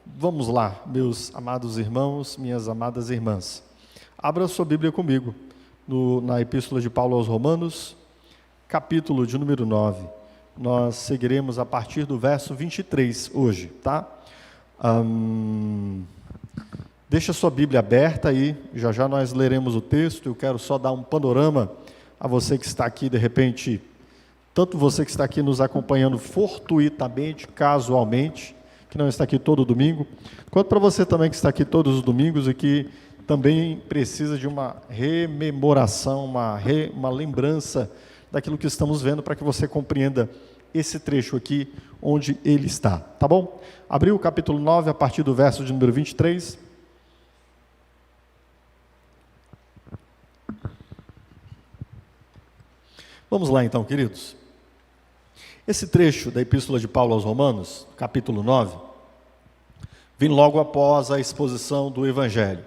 Vamos lá, meus amados irmãos, minhas amadas irmãs. Abra sua Bíblia comigo, na Epístola de Paulo aos Romanos, capítulo de número 9. Nós seguiremos a partir do verso 23 hoje, tá? Deixa sua Bíblia aberta aí, já nós leremos o texto. Eu quero só dar um panorama a você que está aqui, de repente, tanto você que está aqui nos acompanhando fortuitamente, casualmente, que não está aqui todo domingo, quanto para você também que está aqui todos os domingos e que também precisa de uma rememoração, uma lembrança daquilo que estamos vendo, para que você compreenda esse trecho aqui, onde ele está, tá bom? Abriu o capítulo 9, a partir do verso de número 23. Vamos lá então, queridos. Esse trecho da Epístola de Paulo aos Romanos, capítulo 9, vem logo após a exposição do Evangelho.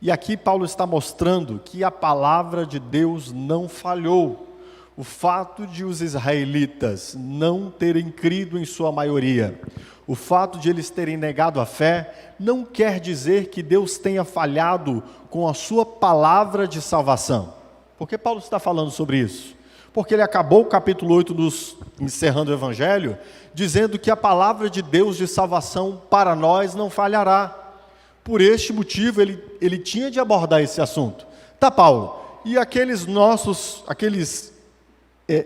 E aqui Paulo está mostrando que a palavra de Deus não falhou. O fato de os israelitas não terem crido em sua maioria, o fato de eles terem negado a fé, não quer dizer que Deus tenha falhado com a sua palavra de salvação. Por que Paulo está falando sobre isso? Porque ele acabou o capítulo 8, encerrando o Evangelho, dizendo que a palavra de Deus de salvação para nós não falhará. Por este motivo, ele tinha de abordar esse assunto. Tá, Paulo, e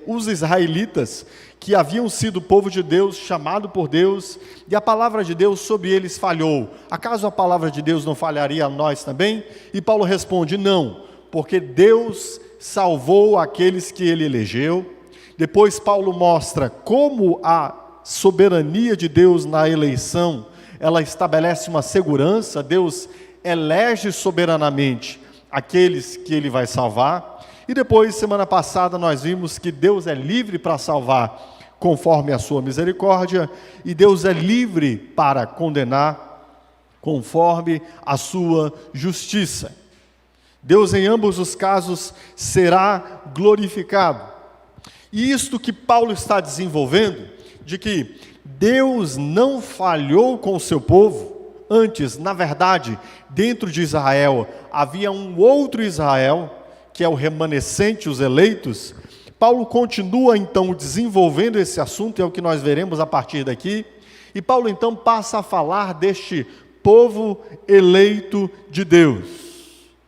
os israelitas, que haviam sido o povo de Deus, chamado por Deus, e a palavra de Deus sobre eles falhou. Acaso a palavra de Deus não falharia a nós também? E Paulo responde, não, porque Deus salvou aqueles que ele elegeu. Depois Paulo mostra como a soberania de Deus na eleição, ela estabelece uma segurança. Deus elege soberanamente aqueles que ele vai salvar. E depois, semana passada, nós vimos que Deus é livre para salvar conforme a sua misericórdia, e Deus é livre para condenar conforme a sua justiça. Deus em ambos os casos será glorificado. E isto que Paulo está desenvolvendo, de que Deus não falhou com o seu povo. Antes, na verdade, dentro de Israel, havia um outro Israel, que é o remanescente, os eleitos. Paulo continua então desenvolvendo esse assunto, é o que nós veremos a partir daqui. E Paulo então passa a falar deste povo eleito de Deus.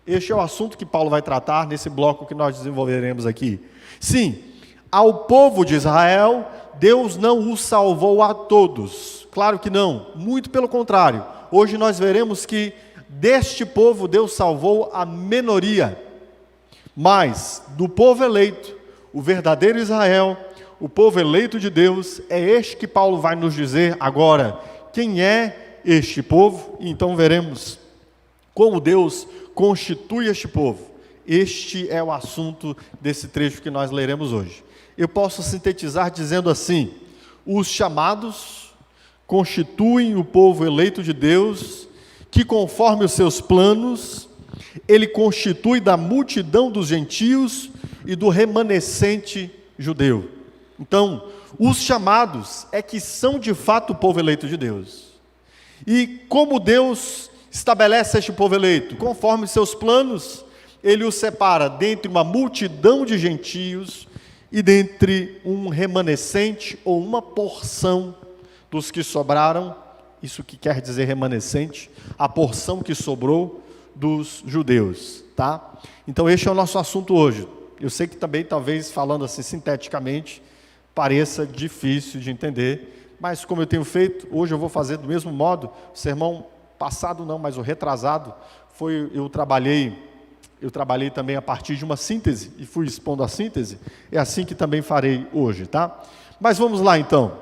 Este é o assunto que Paulo vai tratar nesse bloco que nós desenvolveremos aqui. Sim, ao povo de Israel, Deus não o salvou a todos. Claro que não, muito pelo contrário. Hoje nós veremos que deste povo Deus salvou a minoria. Mas do povo eleito, o verdadeiro Israel, o povo eleito de Deus, é este que Paulo vai nos dizer agora. Quem é este povo? Então veremos como Deus constitui este povo. Este é o assunto desse trecho que nós leremos hoje. Eu posso sintetizar dizendo assim: os chamados constituem o povo eleito de Deus, que conforme os seus planos, ele constitui da multidão dos gentios e do remanescente judeu. Então, os chamados é que são de fato o povo eleito de Deus. E como Deus estabelece este povo eleito? Conforme seus planos, ele os separa dentre uma multidão de gentios e dentre um remanescente ou uma porção dos que sobraram. Isso que quer dizer remanescente, a porção que sobrou dos judeus, tá? Então este é o nosso assunto hoje. Eu sei que também, talvez falando assim sinteticamente, pareça difícil de entender, mas como eu tenho feito, hoje eu vou fazer do mesmo modo. O sermão passado não, mas o retrasado, eu trabalhei também a partir de uma síntese, e fui expondo a síntese. É assim que também farei hoje, tá? Mas vamos lá então.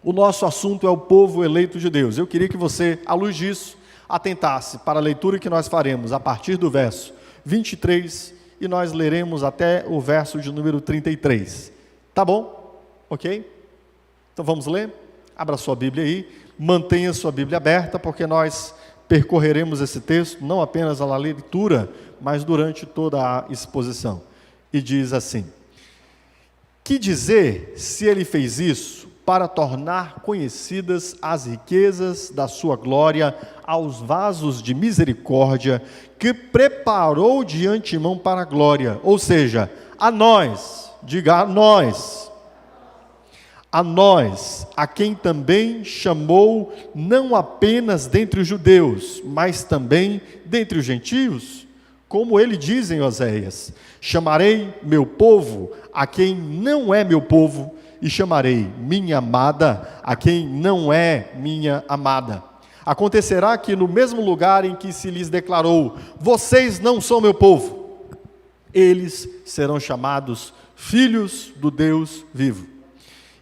O nosso assunto é o povo eleito de Deus. Eu queria que você, à luz disso, atentasse para a leitura que nós faremos a partir do verso 23, e nós leremos até o verso de número 33. Tá bom? Ok? Então vamos ler? Abra sua Bíblia aí, mantenha sua Bíblia aberta, porque nós percorreremos esse texto, não apenas na leitura, mas durante toda a exposição. E diz assim: que dizer se ele fez isso para tornar conhecidas as riquezas da sua glória aos vasos de misericórdia que preparou de antemão para a glória, ou seja, a nós, diga a nós, a quem também chamou não apenas dentre os judeus, mas também dentre os gentios, como ele diz em Oséias: chamarei meu povo a quem não é meu povo, e chamarei minha amada a quem não é minha amada. Acontecerá que no mesmo lugar em que se lhes declarou: vocês não são meu povo, eles serão chamados filhos do Deus vivo.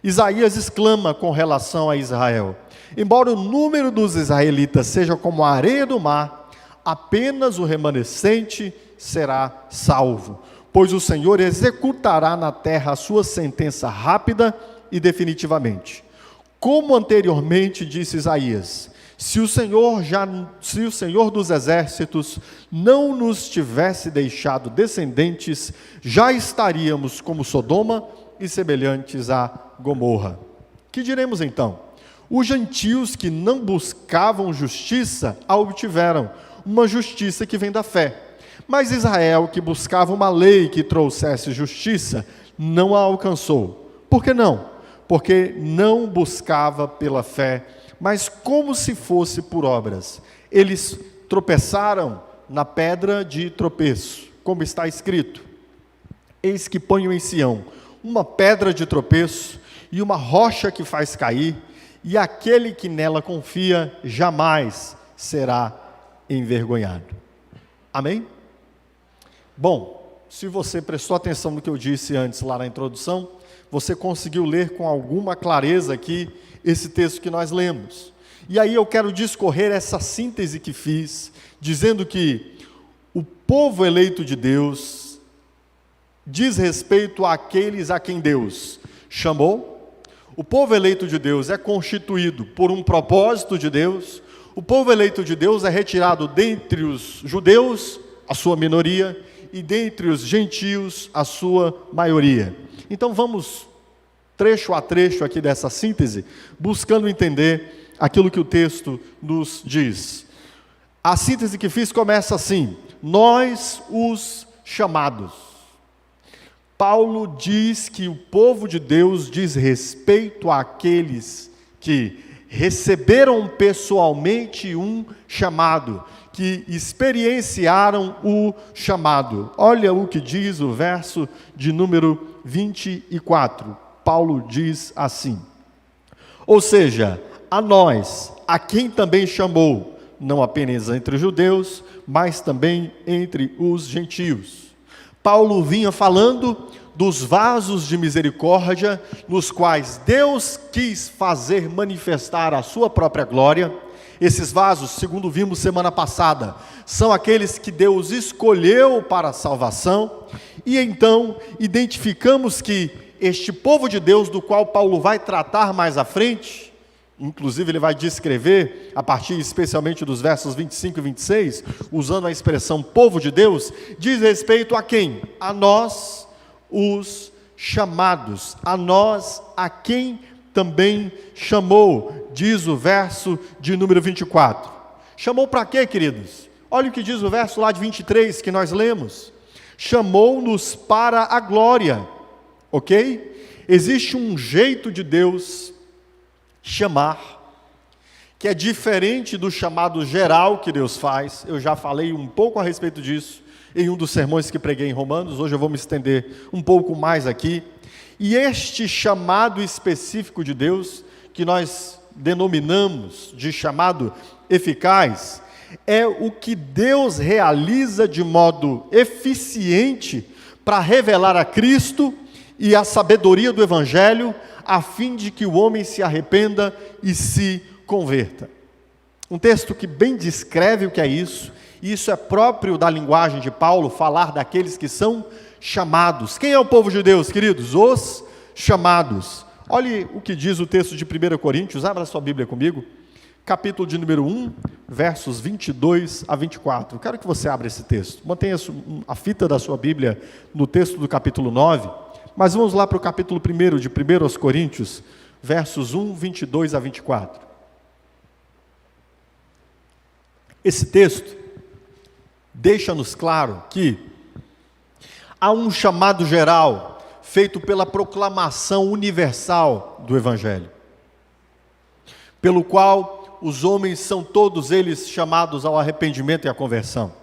Isaías exclama com relação a Israel: embora o número dos israelitas seja como a areia do mar, apenas o remanescente será salvo, pois o Senhor executará na terra a sua sentença rápida e definitivamente. Como anteriormente disse Isaías: se o Senhor dos exércitos não nos tivesse deixado descendentes, já estaríamos como Sodoma e semelhantes a Gomorra. Que diremos então? Os gentios que não buscavam justiça a obtiveram, uma justiça que vem da fé. Mas Israel, que buscava uma lei que trouxesse justiça, não a alcançou. Por que não? Porque não buscava pela fé, mas como se fosse por obras. Eles tropeçaram na pedra de tropeço, como está escrito: eis que ponho em Sião uma pedra de tropeço e uma rocha que faz cair, e aquele que nela confia jamais será envergonhado. Amém? Bom, se você prestou atenção no que eu disse antes lá na introdução, você conseguiu ler com alguma clareza aqui esse texto que nós lemos. E aí eu quero discorrer essa síntese que fiz, dizendo que o povo eleito de Deus diz respeito àqueles a quem Deus chamou. O povo eleito de Deus é constituído por um propósito de Deus. O povo eleito de Deus é retirado dentre os judeus, a sua minoria, e dentre os gentios, a sua maioria. Então vamos trecho a trecho aqui dessa síntese, buscando entender aquilo que o texto nos diz. A síntese que fiz começa assim: nós os chamados. Paulo diz que o povo de Deus diz respeito àqueles que receberam pessoalmente um chamado, que experienciaram o chamado. Olha o que diz o verso de número 24. Paulo diz assim: ou seja, a nós, a quem também chamou, não apenas entre os judeus, mas também entre os gentios. Paulo vinha falando dos vasos de misericórdia, nos quais Deus quis fazer manifestar a sua própria glória. Esses vasos, segundo vimos semana passada, são aqueles que Deus escolheu para a salvação. E então identificamos que este povo de Deus, do qual Paulo vai tratar mais à frente, inclusive ele vai descrever, a partir especialmente dos versos 25 e 26, usando a expressão povo de Deus, diz respeito a quem? A nós, os chamados, a nós, a quem também chamou, diz o verso de número 24. Chamou para quê, queridos? Olha o que diz o verso lá de 23 que nós lemos: chamou-nos para a glória. Ok? Existe um jeito de Deus chamar, que é diferente do chamado geral que Deus faz. Eu já falei um pouco a respeito disso em um dos sermões que preguei em Romanos. Hoje eu vou me estender um pouco mais aqui. E este chamado específico de Deus, que nós denominamos de chamado eficaz, é o que Deus realiza de modo eficiente para revelar a Cristo e a sabedoria do Evangelho, a fim de que o homem se arrependa e se converta. Um texto que bem descreve o que é isso, e isso é próprio da linguagem de Paulo, falar daqueles que são chamados. Quem é o povo de Deus, queridos? Os chamados. Olhe o que diz o texto de 1 Coríntios, abra sua Bíblia comigo, capítulo de número 1, versos 22 a 24. Eu quero que você abra esse texto. Mantenha a fita da sua Bíblia no texto do capítulo 9, mas vamos lá para o capítulo 1 de 1 aos Coríntios, versos 1, 22 a 24. Esse texto deixa-nos claro que há um chamado geral feito pela proclamação universal do Evangelho, pelo qual os homens são todos eles chamados ao arrependimento e à conversão.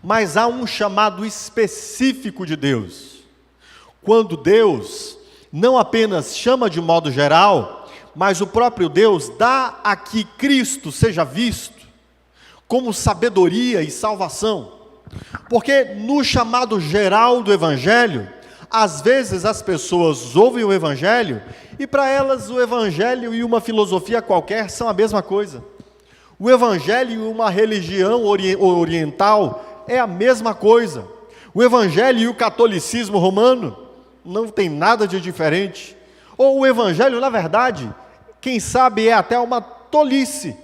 Mas há um chamado específico de Deus, quando Deus não apenas chama de modo geral, mas o próprio Deus dá a que Cristo seja visto como sabedoria e salvação. Porque no chamado geral do Evangelho, às vezes as pessoas ouvem o Evangelho e para elas o Evangelho e uma filosofia qualquer são a mesma coisa. O Evangelho e uma religião oriental é a mesma coisa. O Evangelho e o catolicismo romano não tem nada de diferente. Ou o Evangelho, na verdade, quem sabe é até uma tolice.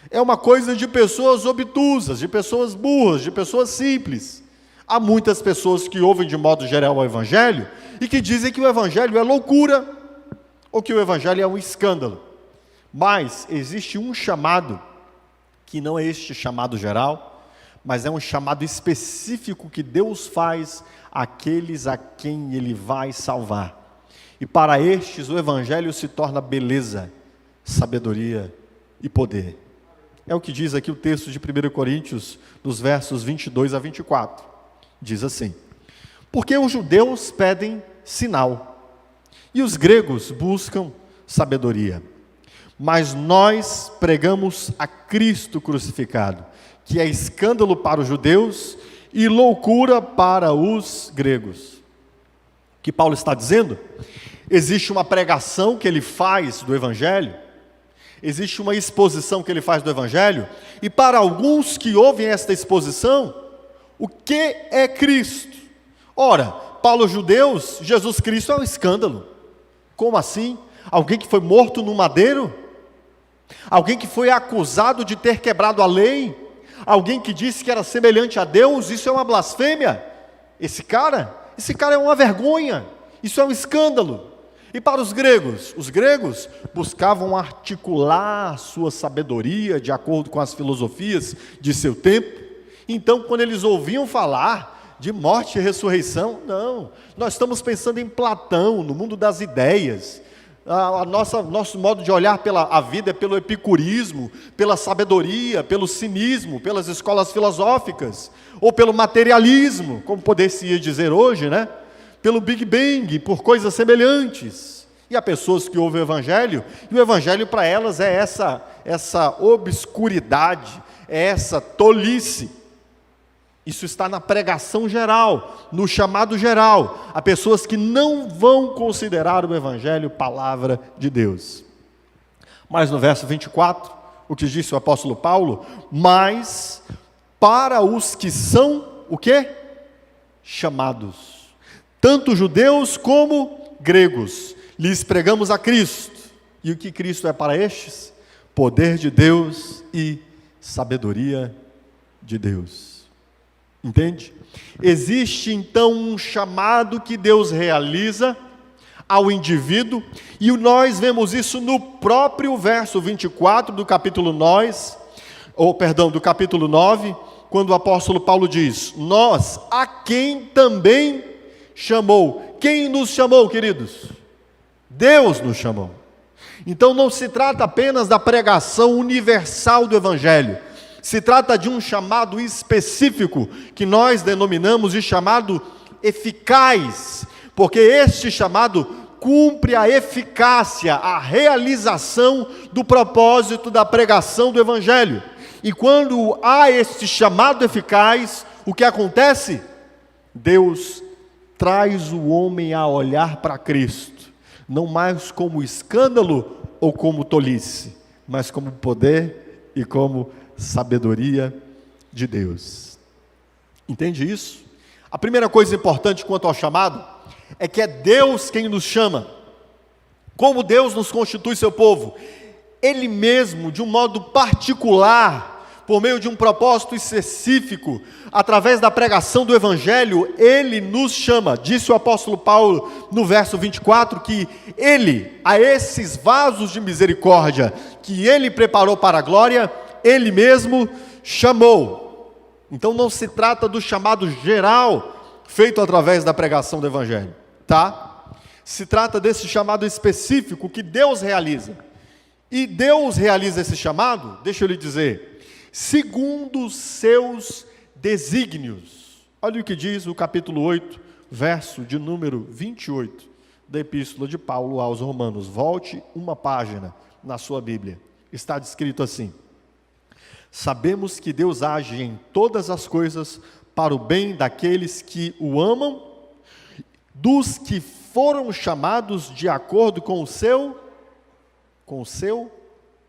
É uma coisa de pessoas obtusas, de pessoas burras, de pessoas simples. Há muitas pessoas que ouvem de modo geral o Evangelho e que dizem que o Evangelho é loucura ou que o Evangelho é um escândalo. Mas existe um chamado que não é este chamado geral, mas é um chamado específico que Deus faz àqueles a quem Ele vai salvar. E para estes o Evangelho se torna beleza, sabedoria e poder. É o que diz aqui o texto de 1 Coríntios, nos versos 22 a 24. Diz assim: porque os judeus pedem sinal, e os gregos buscam sabedoria. Mas nós pregamos a Cristo crucificado, que é escândalo para os judeus e loucura para os gregos. O que Paulo está dizendo? Existe uma pregação que ele faz do Evangelho, existe uma exposição que ele faz do Evangelho, e para alguns que ouvem esta exposição, o que é Cristo? Ora, para os judeus, Jesus Cristo é um escândalo. Como assim? Alguém que foi morto no madeiro? Alguém que foi acusado de ter quebrado a lei? Alguém que disse que era semelhante a Deus? Isso é uma blasfêmia. Esse cara é uma vergonha. Isso é um escândalo. E para os gregos buscavam articular a sua sabedoria de acordo com as filosofias de seu tempo. Então, quando eles ouviam falar de morte e ressurreição, não, nós estamos pensando em Platão, no mundo das ideias. Nosso modo de olhar a vida é pelo epicurismo, pela sabedoria, pelo cinismo, pelas escolas filosóficas, ou pelo materialismo, como poderia dizer hoje, né? Pelo Big Bang, por coisas semelhantes. E há pessoas que ouvem o Evangelho, e o Evangelho para elas é essa obscuridade, é essa tolice. Isso está na pregação geral, no chamado geral. Há pessoas que não vão considerar o Evangelho palavra de Deus. Mas no verso 24, o que disse o apóstolo Paulo? Mas para os que são, o quê? Chamados. Tanto judeus como gregos, lhes pregamos a Cristo. E o que Cristo é para estes? Poder de Deus e sabedoria de Deus. Entende? Existe então um chamado que Deus realiza ao indivíduo, e nós vemos isso no próprio verso 24 do capítulo 9, quando o apóstolo Paulo diz: nós, a quem também chamou. Quem nos chamou, queridos? Deus nos chamou. Então não se trata apenas da pregação universal do Evangelho, se trata de um chamado específico, que nós denominamos de chamado eficaz, porque este chamado cumpre a eficácia, a realização do propósito da pregação do Evangelho. E quando há este chamado eficaz, o que acontece? Deus traz o homem a olhar para Cristo, não mais como escândalo ou como tolice, mas como poder e como sabedoria de Deus. Entende isso? A primeira coisa importante quanto ao chamado é que é Deus quem nos chama. Como Deus nos constitui seu povo? Ele mesmo, de um modo particular, por meio de um propósito específico, através da pregação do Evangelho, Ele nos chama. Disse o apóstolo Paulo no verso 24, que Ele, a esses vasos de misericórdia, que Ele preparou para a glória, Ele mesmo chamou. Então não se trata do chamado geral, feito através da pregação do Evangelho, tá? Se trata desse chamado específico que Deus realiza. E Deus realiza esse chamado, deixa eu lhe dizer, segundo os seus desígnios. Olha o que diz o capítulo 8, verso de número 28, da Epístola de Paulo aos Romanos. Volte uma página na sua Bíblia. Está descrito assim: sabemos que Deus age em todas as coisas para o bem daqueles que o amam, dos que foram chamados de acordo com o seu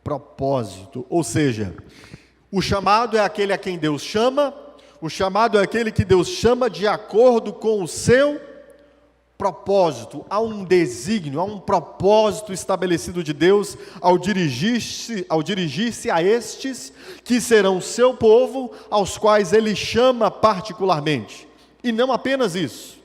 propósito. Ou seja, o chamado é aquele a quem Deus chama, o chamado é aquele que Deus chama de acordo com o seu propósito. Há um desígnio, há um propósito estabelecido de Deus ao dirigir-se a estes que serão seu povo, aos quais Ele chama particularmente. E não apenas isso.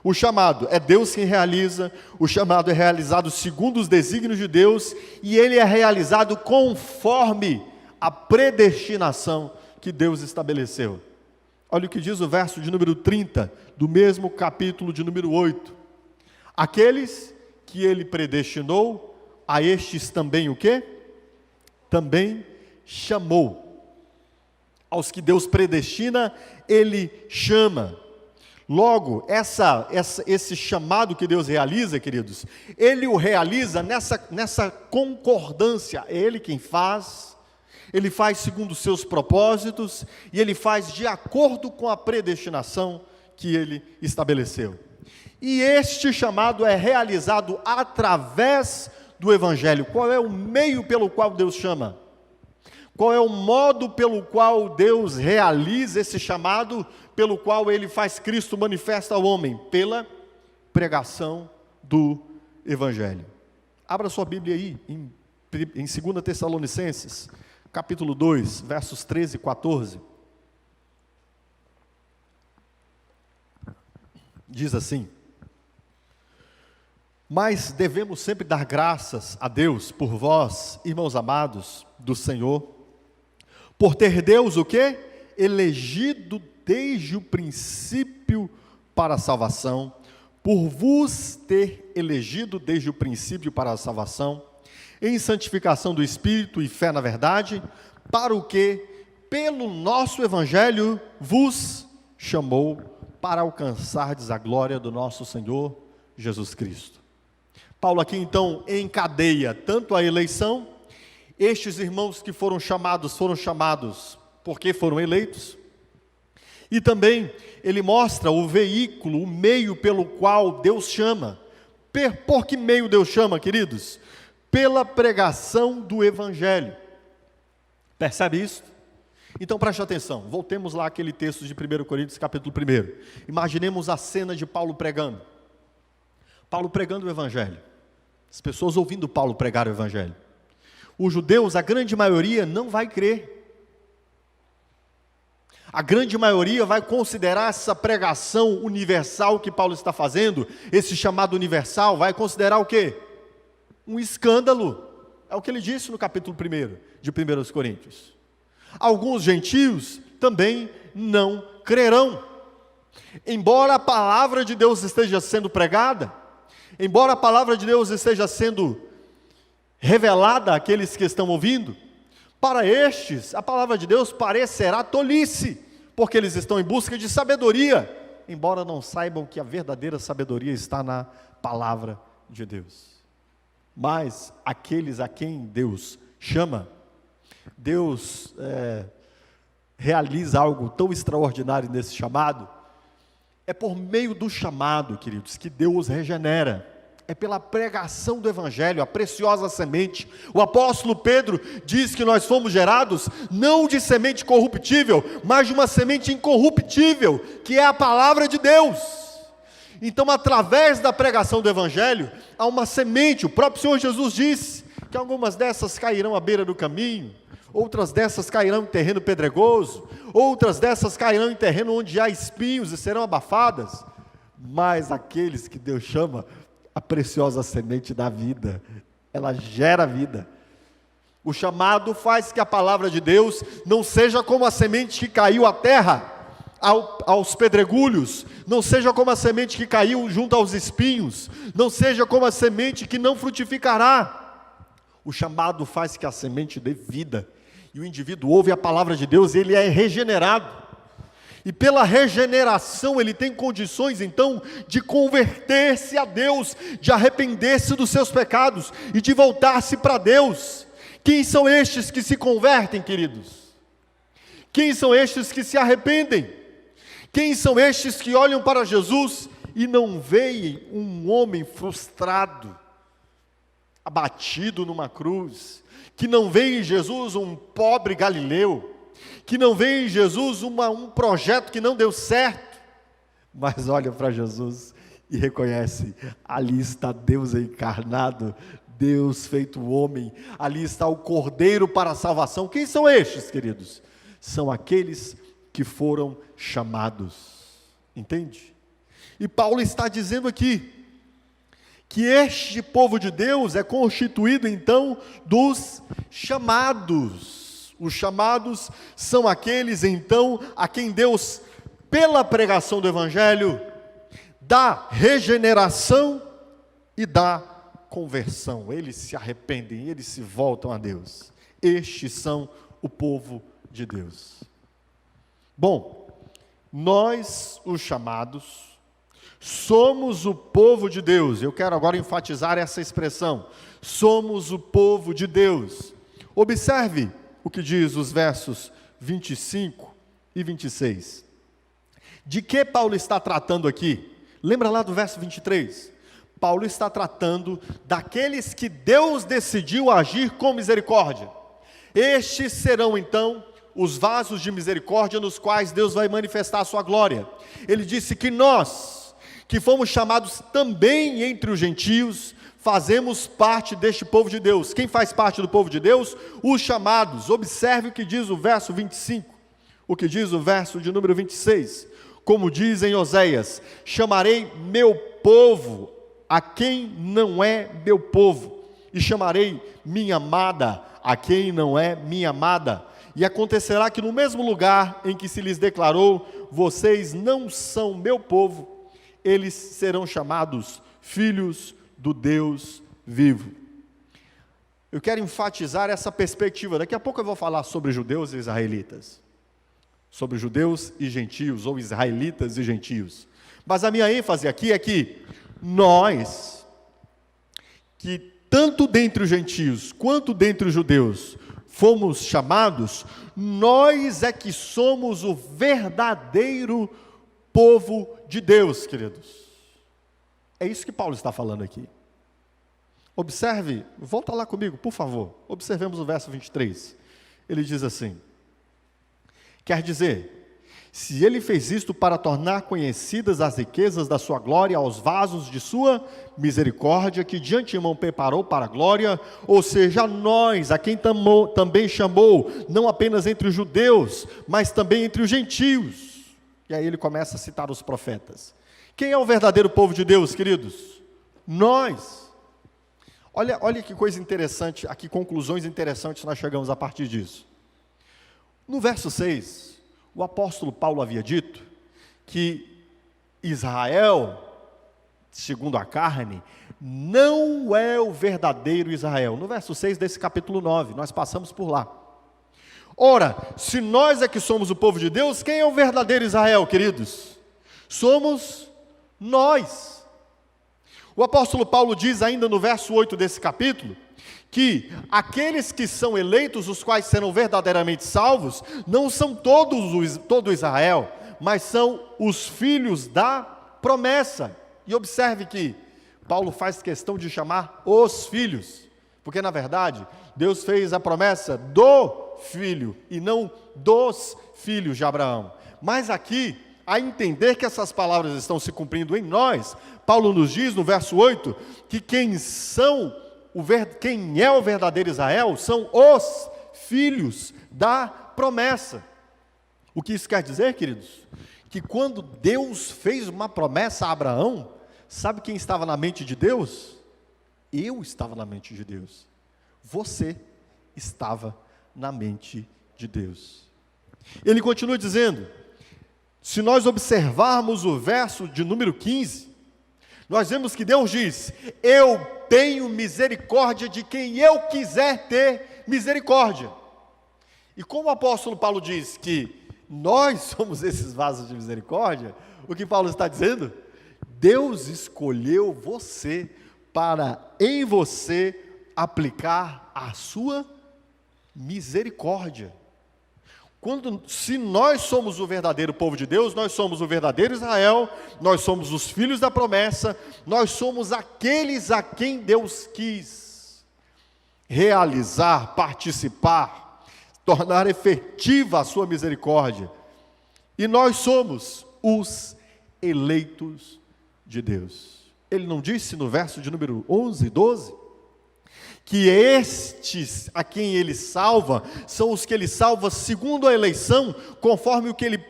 O chamado é Deus quem realiza, o chamado é realizado segundo os desígnios de Deus, e ele é realizado conforme a predestinação que Deus estabeleceu. Olha o que diz o verso de número 30, do mesmo capítulo de número 8. Aqueles que ele predestinou, a estes também o quê? Também chamou. Aos que Deus predestina, ele chama. Logo, esse chamado que Deus realiza, queridos, Ele o realiza nessa concordância. É Ele quem faz, Ele faz segundo os seus propósitos, e Ele faz de acordo com a predestinação que Ele estabeleceu. E este chamado é realizado através do Evangelho. Qual é o meio pelo qual Deus chama? Qual é o modo pelo qual Deus realiza esse chamado, pelo qual Ele faz Cristo manifesta ao homem? Pela pregação do Evangelho. Abra sua Bíblia aí, em 2 Tessalonicenses, capítulo 2, versos 13 e 14. Diz assim: mas devemos sempre dar graças a Deus por vós, irmãos amados do Senhor, por ter Deus o quê? Elegido desde o princípio para a salvação, por vos ter elegido desde o princípio para a salvação, em santificação do Espírito e fé na verdade, para o que, pelo nosso Evangelho, vos chamou para alcançardes a glória do nosso Senhor Jesus Cristo. Paulo aqui então encadeia tanto a eleição, estes irmãos que foram chamados porque foram eleitos, e também ele mostra o veículo, o meio pelo qual Deus chama. Por que meio Deus chama, queridos? Pela pregação do Evangelho. Percebe isso? Então preste atenção, voltemos lá àquele texto de 1 Coríntios capítulo 1. Imaginemos a cena de Paulo pregando. Paulo pregando o Evangelho. As pessoas ouvindo Paulo pregar o Evangelho. Os judeus, a grande maioria, não vai crer. A grande maioria vai considerar essa pregação universal que Paulo está fazendo, esse chamado universal, vai considerar o quê? Um escândalo. É o que ele disse no capítulo 1 de 1 Coríntios. Alguns gentios também não crerão. Embora a palavra de Deus esteja sendo pregada, embora a palavra de Deus esteja sendo revelada àqueles que estão ouvindo, para estes a palavra de Deus parecerá tolice, porque eles estão em busca de sabedoria, embora não saibam que a verdadeira sabedoria está na palavra de Deus. Mas aqueles a quem Deus chama, Deus realiza algo tão extraordinário nesse chamado. É por meio do chamado, queridos, que Deus regenera. É pela pregação do Evangelho, a preciosa semente. O apóstolo Pedro diz que nós fomos gerados não de semente corruptível, mas de uma semente incorruptível, que é a palavra de Deus. Então, através da pregação do Evangelho, há uma semente. O próprio Senhor Jesus disse que algumas dessas cairão à beira do caminho, outras dessas cairão em terreno pedregoso, outras dessas cairão em terreno onde há espinhos e serão abafadas, mas aqueles que Deus chama a preciosa semente da vida, ela gera vida. O chamado faz que a palavra de Deus não seja como a semente que caiu à terra, aos pedregulhos, não seja como a semente que caiu junto aos espinhos, não seja como a semente que não frutificará. O chamado faz que a semente dê vida, e o indivíduo ouve a palavra de Deus e ele é regenerado. E pela regeneração ele tem condições então de converter-se a Deus, de arrepender-se dos seus pecados e de voltar-se para Deus. Quem são estes que se convertem, queridos? Quem são estes que se arrependem? Quem são estes que olham para Jesus e não veem um homem frustrado, abatido numa cruz, que não veem em Jesus um pobre galileu, que não vê em Jesus um projeto que não deu certo, mas olha para Jesus e reconhece, ali está Deus encarnado, Deus feito homem, ali está o Cordeiro para a salvação. Quem são estes, queridos? São aqueles que foram chamados, entende? E Paulo está dizendo aqui, que este povo de Deus é constituído então dos chamados. Os chamados são aqueles, então, a quem Deus, pela pregação do Evangelho, dá regeneração e dá conversão. Eles se arrependem, eles se voltam a Deus. Estes são o povo de Deus. Bom, nós, os chamados, somos o povo de Deus. Eu quero agora enfatizar essa expressão. Somos o povo de Deus. Observe o que diz os versos 25 e 26. De que Paulo está tratando aqui? Lembra lá do verso 23? Paulo está tratando daqueles que Deus decidiu agir com misericórdia. Estes serão então os vasos de misericórdia nos quais Deus vai manifestar a sua glória. Ele disse que nós, que fomos chamados também entre os gentios, fazemos parte deste povo de Deus. Quem faz parte do povo de Deus? Os chamados. Observe o que diz o verso 25, o que diz o verso de número 26. Como diz em Oséias: chamarei meu povo a quem não é meu povo, e chamarei minha amada a quem não é minha amada. E acontecerá que no mesmo lugar em que se lhes declarou, vocês não são meu povo, eles serão chamados filhos do Deus vivo. Eu quero enfatizar essa perspectiva. Daqui a pouco eu vou falar sobre judeus e israelitas, sobre judeus e gentios, ou israelitas e gentios. Mas a minha ênfase aqui é que nós, que tanto dentre os gentios quanto dentre os judeus fomos chamados, nós é que somos o verdadeiro povo de Deus, queridos. É isso que Paulo está falando aqui. Observe, volta lá comigo, por favor. Observemos o verso 23. Ele diz assim: quer dizer, se ele fez isto para tornar conhecidas as riquezas da sua glória aos vasos de sua misericórdia, que de antemão preparou para a glória, ou seja, nós, a quem também chamou, não apenas entre os judeus, mas também entre os gentios. E aí ele começa a citar os profetas. Quem é o verdadeiro povo de Deus, queridos? Nós. Olha que coisa interessante, a que conclusões interessantes nós chegamos a partir disso. No verso 6, o apóstolo Paulo havia dito que Israel, segundo a carne, não é o verdadeiro Israel. No verso 6 desse capítulo 9, nós passamos por lá. Ora, se nós é que somos o povo de Deus, quem é o verdadeiro Israel, queridos? Somos nós. O apóstolo Paulo diz ainda no verso 8 desse capítulo, que aqueles que são eleitos, os quais serão verdadeiramente salvos, não são todo Israel, mas são os filhos da promessa. E observe que Paulo faz questão de chamar os filhos, porque na verdade, Deus fez a promessa do filho, e não dos filhos de Abraão. Mas aqui, a entender que essas palavras estão se cumprindo em nós, Paulo nos diz no verso 8, que quem são quem é o verdadeiro Israel são os filhos da promessa. O que isso quer dizer, queridos? Que quando Deus fez uma promessa a Abraão, sabe quem estava na mente de Deus? Eu estava na mente de Deus. Você estava na mente de Deus. Ele continua dizendo, se nós observarmos o verso de número 15, nós vemos que Deus diz, eu tenho misericórdia de quem eu quiser ter misericórdia. E como o apóstolo Paulo diz que nós somos esses vasos de misericórdia, o que Paulo está dizendo? Deus escolheu você para em você aplicar a sua misericórdia. Se nós somos o verdadeiro povo de Deus, nós somos o verdadeiro Israel, nós somos os filhos da promessa, nós somos aqueles a quem Deus quis realizar, participar, tornar efetiva a sua misericórdia. E nós somos os eleitos de Deus. Ele não disse no verso de número 11 e 12? Que estes a quem ele salva, são os que ele salva segundo a eleição, conforme o que ele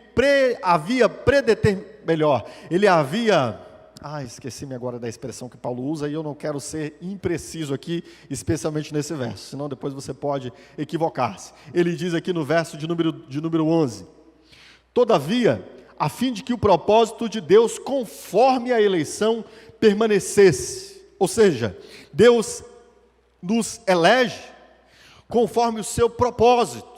havia predeterminado, esqueci-me agora da expressão que Paulo usa, e eu não quero ser impreciso aqui, especialmente nesse verso, senão depois você pode equivocar-se. Ele diz aqui no verso de número 11, todavia, a fim de que o propósito de Deus, conforme a eleição, permanecesse, ou seja, Deus nos elege conforme o seu propósito,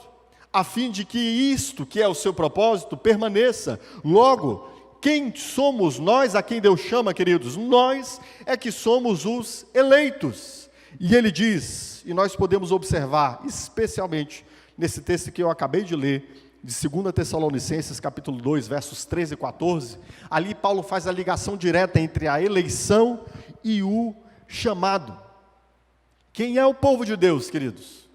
a fim de que isto, que é o seu propósito, permaneça. Logo, quem somos nós a quem Deus chama, queridos? Nós é que somos os eleitos. E ele diz, e nós podemos observar, especialmente nesse texto que eu acabei de ler, de 2 Tessalonicenses, capítulo 2, versos 13 e 14, ali Paulo faz a ligação direta entre a eleição e o chamado. Quem é o povo de Deus, queridos?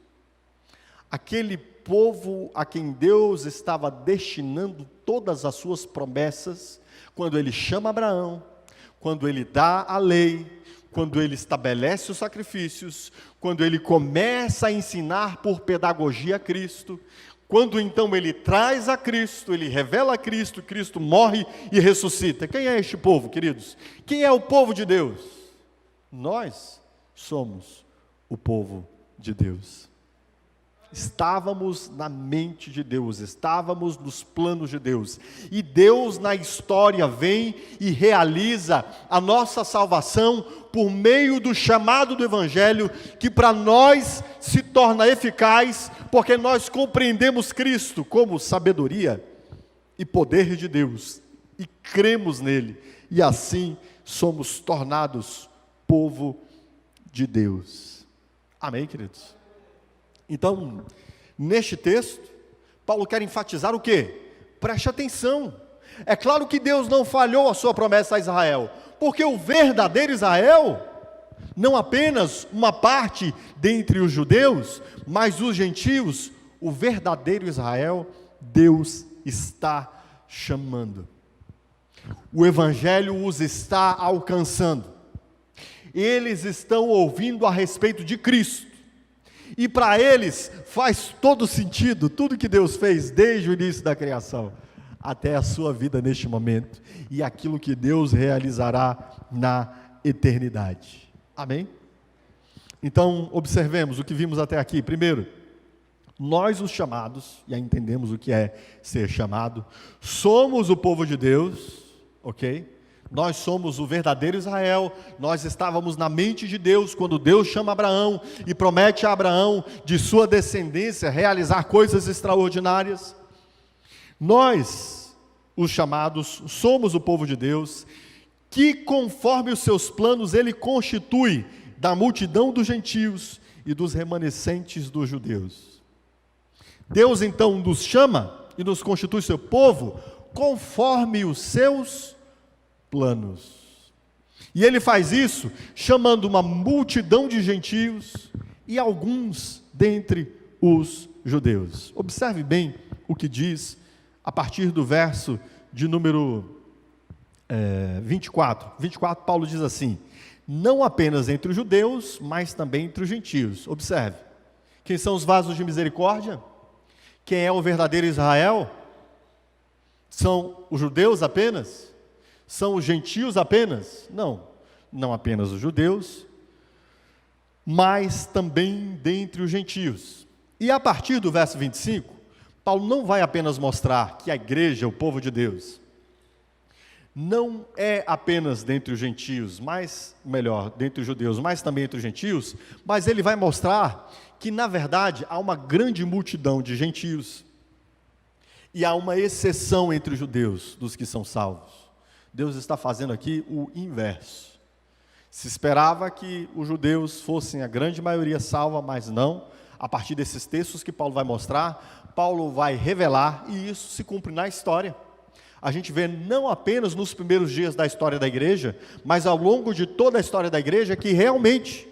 Aquele povo a quem Deus estava destinando todas as suas promessas, quando ele chama Abraão, quando ele dá a lei, quando ele estabelece os sacrifícios, quando ele começa a ensinar por pedagogia a Cristo, quando então ele traz a Cristo, ele revela a Cristo, Cristo morre e ressuscita. Quem é este povo, queridos? Quem é o povo de Deus? Nós somos o povo de Deus. Estávamos na mente de Deus, estávamos nos planos de Deus, e Deus na história vem e realiza a nossa salvação por meio do chamado do Evangelho, que para nós se torna eficaz, porque nós compreendemos Cristo como sabedoria e poder de Deus, e cremos nele, e assim somos tornados povo de Deus. Amém, queridos? Então, neste texto, Paulo quer enfatizar o quê? Preste atenção. É claro que Deus não falhou a sua promessa a Israel, porque o verdadeiro Israel, não apenas uma parte dentre os judeus, mas os gentios, o verdadeiro Israel, Deus está chamando. O Evangelho os está alcançando. Eles estão ouvindo a respeito de Cristo. E para eles faz todo sentido, tudo que Deus fez desde o início da criação, até a sua vida neste momento, e aquilo que Deus realizará na eternidade. Amém? Então, observemos o que vimos até aqui. Primeiro, nós os chamados, já entendemos o que é ser chamado, somos o povo de Deus, ok? Nós somos o verdadeiro Israel, nós estávamos na mente de Deus, quando Deus chama Abraão, e promete a Abraão, de sua descendência, realizar coisas extraordinárias. Nós, os chamados, somos o povo de Deus, que conforme os seus planos, Ele constitui da multidão dos gentios e dos remanescentes dos judeus. Deus então nos chama e nos constitui seu povo, conforme os seus planos. E ele faz isso chamando uma multidão de gentios e alguns dentre os judeus. Observe bem o que diz a partir do verso de número 24. 24, Paulo diz assim: não apenas entre os judeus, mas também entre os gentios. Observe, quem são os vasos de misericórdia? Quem é o verdadeiro Israel? São os judeus apenas? São os gentios apenas? Não, não apenas os judeus, mas também dentre os gentios. E a partir do verso 25, Paulo não vai apenas mostrar que a igreja, o povo de Deus, não é apenas dentre os gentios, dentre os judeus, mas também entre os gentios, mas ele vai mostrar que, na verdade, há uma grande multidão de gentios, e há uma exceção entre os judeus, dos que são salvos. Deus está fazendo aqui o inverso. Se esperava que os judeus fossem a grande maioria salva, mas não. A partir desses textos que Paulo vai mostrar, Paulo vai revelar, e isso se cumpre na história. A gente vê não apenas nos primeiros dias da história da igreja, mas ao longo de toda a história da igreja, que realmente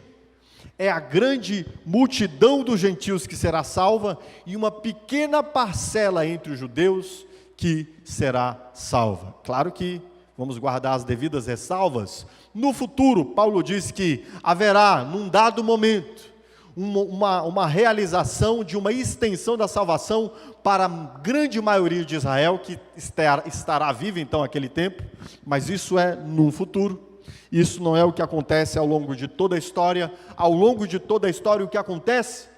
é a grande multidão dos gentios que será salva, e uma pequena parcela entre os judeus que será salva. Claro que vamos guardar as devidas ressalvas. No futuro, Paulo diz que haverá, num dado momento, uma realização de uma extensão da salvação para a grande maioria de Israel, que estará viva então naquele tempo, mas isso é no futuro. Isso não é o que acontece ao longo de toda a história. Ao longo de toda a história, o que acontece?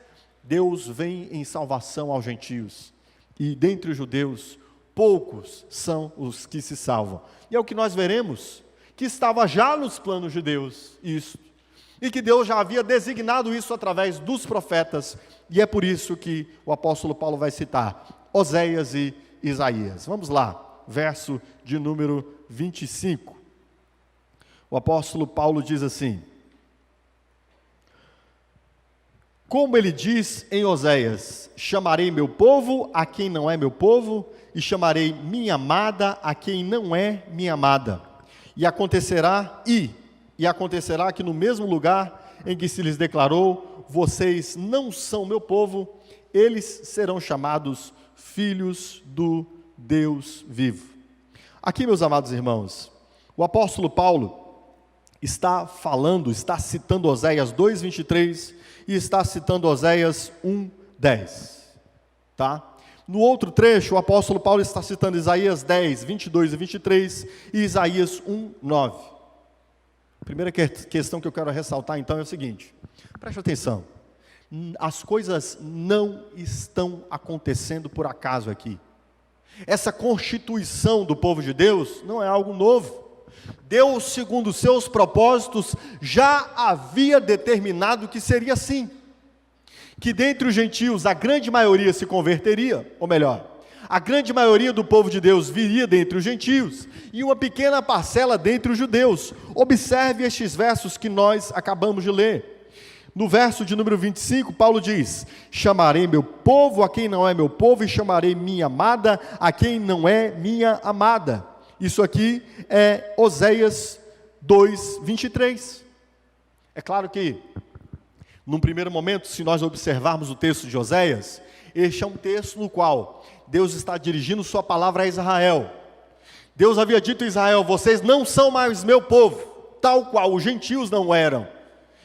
Deus vem em salvação aos gentios, e dentre os judeus, poucos são os que se salvam. E é o que nós veremos, que estava já nos planos de Deus, isso, e que Deus já havia designado isso através dos profetas, e é por isso que o apóstolo Paulo vai citar Oséias e Isaías. Vamos lá, verso de número 25. O apóstolo Paulo diz assim: como ele diz em Oséias, chamarei meu povo a quem não é meu povo, e chamarei minha amada a quem não é minha amada. E acontecerá que no mesmo lugar em que se lhes declarou, vocês não são meu povo, eles serão chamados filhos do Deus vivo. Aqui, meus amados irmãos, o apóstolo Paulo está citando Oséias 2:23 e está citando Oséias 1:10, tá? No outro trecho, o apóstolo Paulo está citando Isaías 10:22 e 23 e Isaías 1:9. A primeira questão que eu quero ressaltar então é o seguinte: preste atenção, as coisas não estão acontecendo por acaso aqui. Essa constituição do povo de Deus não é algo novo. Deus, segundo os seus propósitos, já havia determinado que seria assim, que dentre os gentios a grande maioria se converteria, ou melhor, a grande maioria do povo de Deus viria dentre os gentios, e uma pequena parcela dentre os judeus. Observe estes versos que nós acabamos de ler. No verso de número 25, Paulo diz: chamarei meu povo a quem não é meu povo, e chamarei minha amada a quem não é minha amada. Isso aqui é Oséias 2:23. É claro que, num primeiro momento, se nós observarmos o texto de Oséias, este é um texto no qual Deus está dirigindo sua palavra a Israel. Deus havia dito a Israel: vocês não são mais meu povo, tal qual os gentios não eram.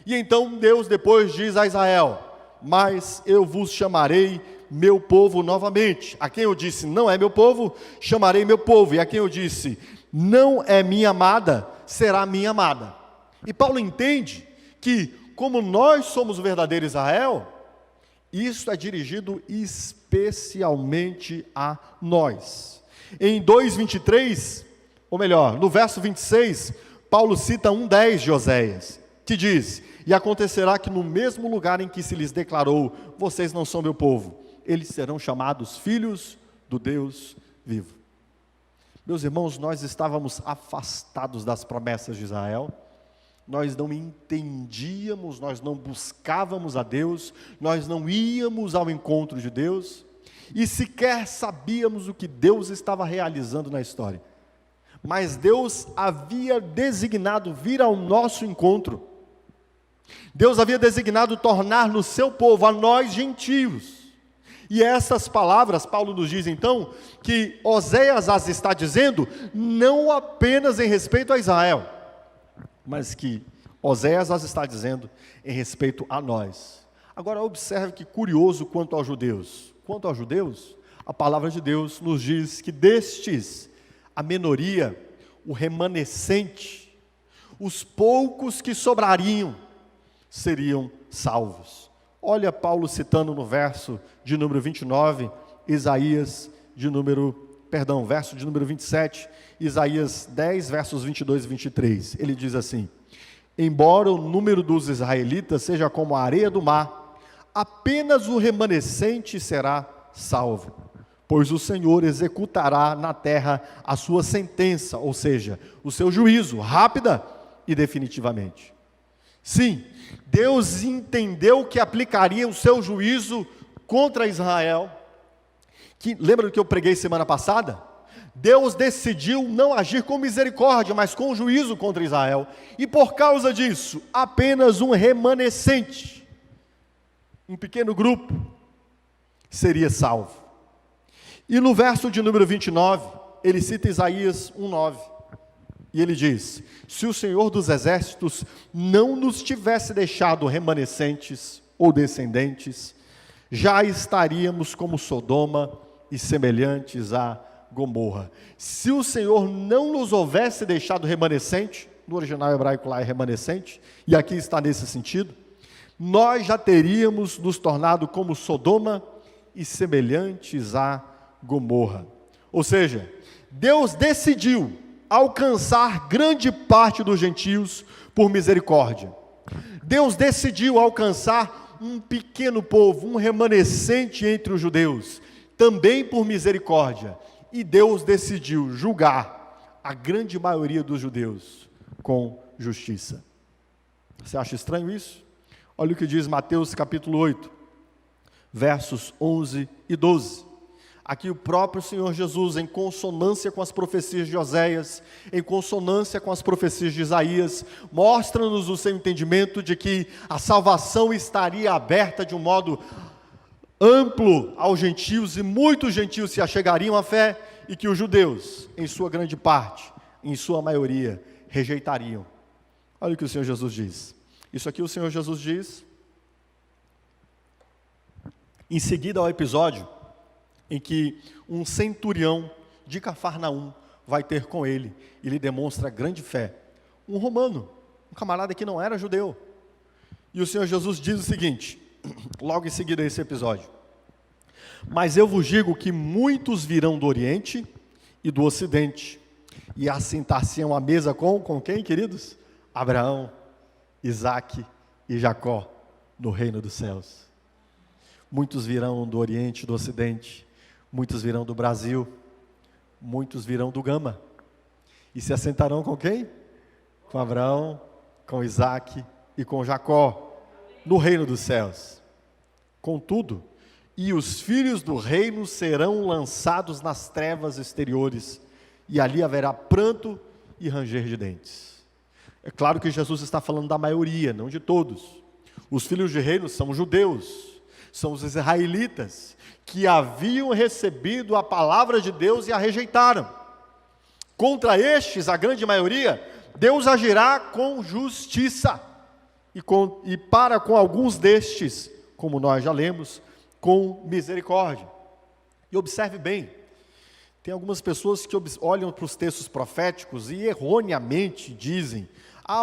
E então Deus depois diz a Israel: mas eu vos chamarei meu povo novamente. A quem eu disse, não é meu povo, chamarei meu povo. E a quem eu disse, não é minha amada, será minha amada. E Paulo entende que, como nós somos o verdadeiro Israel, isso é dirigido especialmente a nós. Em 2:23, ou melhor, no verso 26, Paulo cita 1:10 de Oséias, que diz: e acontecerá que no mesmo lugar em que se lhes declarou, vocês não são meu povo, eles serão chamados filhos do Deus vivo. Meus irmãos, nós estávamos afastados das promessas de Israel, nós não entendíamos, nós não buscávamos a Deus, nós não íamos ao encontro de Deus, e sequer sabíamos o que Deus estava realizando na história. Mas Deus havia designado vir ao nosso encontro. Deus havia designado tornar-nos seu povo, a nós gentios. E essas palavras, Paulo nos diz então, que Oséias as está dizendo, não apenas em respeito a Israel, mas que Oséias as está dizendo em respeito a nós. Agora observe que curioso quanto aos judeus. Quanto aos judeus, a palavra de Deus nos diz que destes, a minoria, o remanescente, os poucos que sobrariam, seriam salvos. Olha Paulo citando no verso de número 29, verso de número 27, Isaías 10, versos 22 e 23. Ele diz assim: embora o número dos israelitas seja como a areia do mar, apenas o remanescente será salvo, pois o Senhor executará na terra a sua sentença, ou seja, o seu juízo, rápida e definitivamente. Sim, Deus entendeu que aplicaria o seu juízo contra Israel. Lembra do que eu preguei semana passada? Deus decidiu não agir com misericórdia, mas com juízo contra Israel. E por causa disso, apenas um remanescente, um pequeno grupo, seria salvo. E no verso de número 29, ele cita Isaías 1:9. E ele diz: se o Senhor dos Exércitos não nos tivesse deixado remanescentes ou descendentes, já estaríamos como Sodoma e semelhantes a Gomorra. Se o Senhor não nos houvesse deixado remanescente, no original hebraico lá é remanescente, e aqui está nesse sentido, nós já teríamos nos tornado como Sodoma e semelhantes a Gomorra. Ou seja, Deus decidiu alcançar grande parte dos gentios por misericórdia. Deus decidiu alcançar um pequeno povo, um remanescente entre os judeus, também por misericórdia. E Deus decidiu julgar a grande maioria dos judeus com justiça. Você acha estranho isso? Olha o que diz Mateus capítulo 8, versos 11 e 12. Aqui o próprio Senhor Jesus, em consonância com as profecias de Oséias, em consonância com as profecias de Isaías, mostra-nos o seu entendimento de que a salvação estaria aberta de um modo amplo aos gentios, e muitos gentios se achegariam à fé, e que os judeus, em sua grande parte, em sua maioria, rejeitariam. Olha o que o Senhor Jesus diz. Isso aqui o Senhor Jesus diz em seguida ao episódio em que um centurião de Cafarnaum vai ter com ele, e lhe demonstra grande fé. Um romano, um camarada que não era judeu. E o Senhor Jesus diz o seguinte, logo em seguida a esse episódio: mas eu vos digo que muitos virão do Oriente e do Ocidente, e assentar-se-ão à mesa com quem, queridos? Abraão, Isaque e Jacó, no reino dos céus. Muitos virão do Oriente e do Ocidente, muitos virão do Brasil, muitos virão do Gama, e se assentarão com quem? Com Abraão, com Isaque e com Jacó, no reino dos céus. Contudo, e os filhos do reino serão lançados nas trevas exteriores, e ali haverá pranto e ranger de dentes. É claro que Jesus está falando da maioria, não de todos. Os filhos de reino são os judeus, são os israelitas, que haviam recebido a palavra de Deus e a rejeitaram. Contra estes, a grande maioria, Deus agirá com justiça, e para com alguns destes, como nós já lemos, com misericórdia. E observe bem, tem algumas pessoas que olham para os textos proféticos e erroneamente dizem: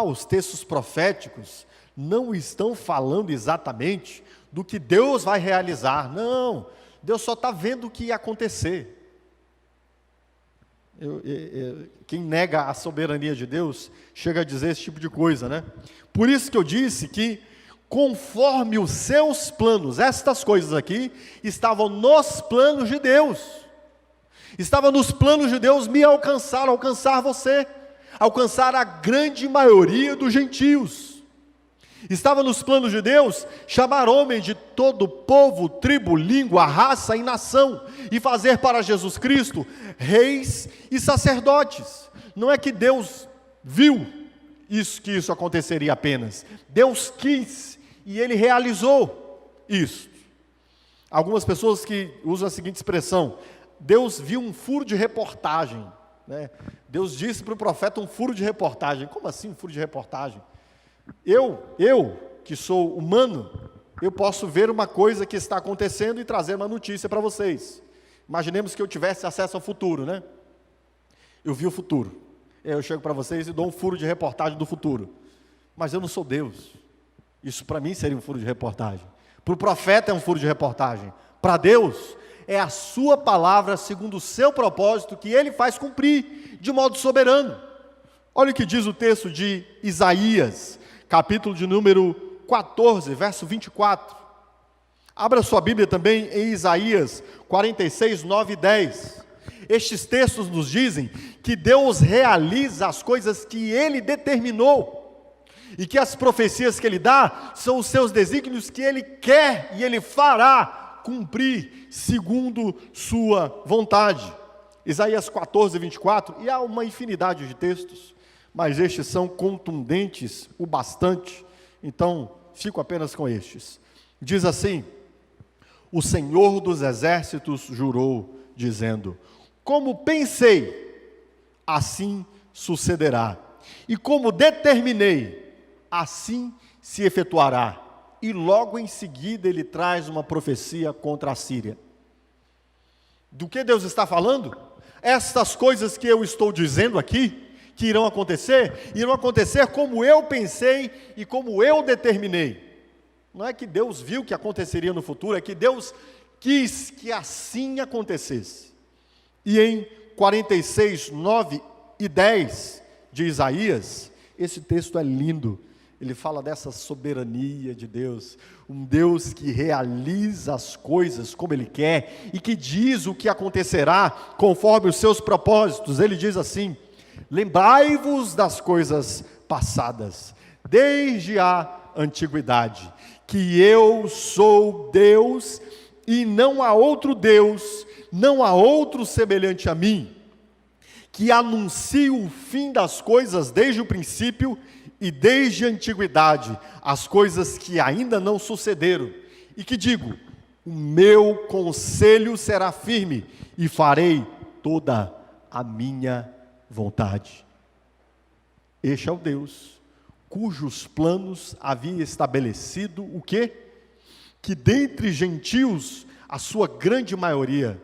os textos proféticos não estão falando exatamente do que Deus vai realizar. Não, Deus só está vendo o que ia acontecer. Quem nega a soberania de Deus chega a dizer esse tipo de coisa, né? Por isso que eu disse que, conforme os seus planos, estas coisas aqui estavam nos planos de Deus. Estava nos planos de Deus me alcançar você, alcançar a grande maioria dos gentios. Estava nos planos de Deus chamar homens de todo povo, tribo, língua, raça e nação, e fazer para Jesus Cristo reis e sacerdotes. Não é que Deus viu que isso aconteceria apenas. Deus quis e Ele realizou isso. Algumas pessoas que usam a seguinte expressão: Deus viu um furo de reportagem, né? Deus disse para o profeta um furo de reportagem. Como assim um furo de reportagem? Eu que sou humano, eu posso ver uma coisa que está acontecendo e trazer uma notícia para vocês. Imaginemos que eu tivesse acesso ao futuro, né? Eu vi o futuro. Eu chego para vocês e dou um furo de reportagem do futuro. Mas eu não sou Deus. Isso para mim seria um furo de reportagem. Para o profeta é um furo de reportagem. Para Deus, é a sua palavra, segundo o seu propósito, que Ele faz cumprir de modo soberano. Olha o que diz o texto de Isaías, capítulo de número 14, verso 24. Abra sua Bíblia também em Isaías 46, 9 e 10. Estes textos nos dizem que Deus realiza as coisas que Ele determinou, e que as profecias que Ele dá são os seus desígnios que Ele quer e Ele fará cumprir segundo sua vontade. Isaías 14, 24, e há uma infinidade de textos, mas estes são contundentes o bastante, então fico apenas com estes. Diz assim: o Senhor dos exércitos jurou, dizendo: como pensei, assim sucederá, e como determinei, assim se efetuará. E logo em seguida ele traz uma profecia contra a Síria. Do que Deus está falando? Estas coisas que eu estou dizendo aqui, que irão acontecer como eu pensei e como eu determinei. Não é que Deus viu que aconteceria no futuro, é que Deus quis que assim acontecesse. E em 46, 9 e 10 de Isaías, esse texto é lindo. Ele fala dessa soberania de Deus, um Deus que realiza as coisas como Ele quer e que diz o que acontecerá conforme os seus propósitos. Ele diz assim: lembrai-vos das coisas passadas, desde a antiguidade, que eu sou Deus e não há outro Deus, não há outro semelhante a mim, que anuncio o fim das coisas desde o princípio e desde a antiguidade, as coisas que ainda não sucederam, e que digo: o meu conselho será firme e farei toda a minha vontade. Este é o Deus cujos planos havia estabelecido o quê? Que dentre gentios a sua grande maioria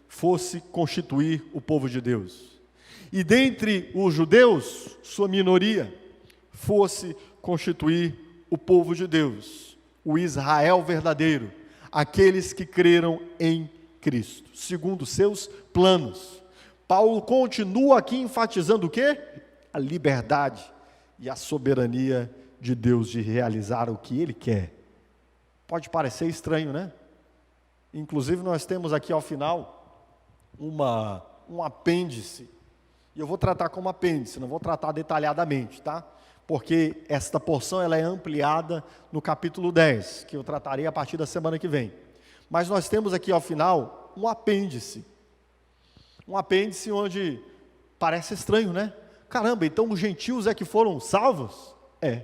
fosse constituir o povo de Deus, e dentre os judeus sua minoria fosse constituir o povo de Deus, o Israel verdadeiro, aqueles que creram em Cristo, segundo seus planos. Paulo continua aqui enfatizando o quê? A liberdade e a soberania de Deus de realizar o que Ele quer. Pode parecer estranho, né? Inclusive nós temos aqui ao final um apêndice, e eu vou tratar como apêndice, não vou tratar detalhadamente, tá? Porque esta porção ela é ampliada no capítulo 10, que eu tratarei a partir da semana que vem. Mas nós temos aqui ao final um apêndice onde parece estranho, né? Caramba, então os gentios é que foram salvos? É.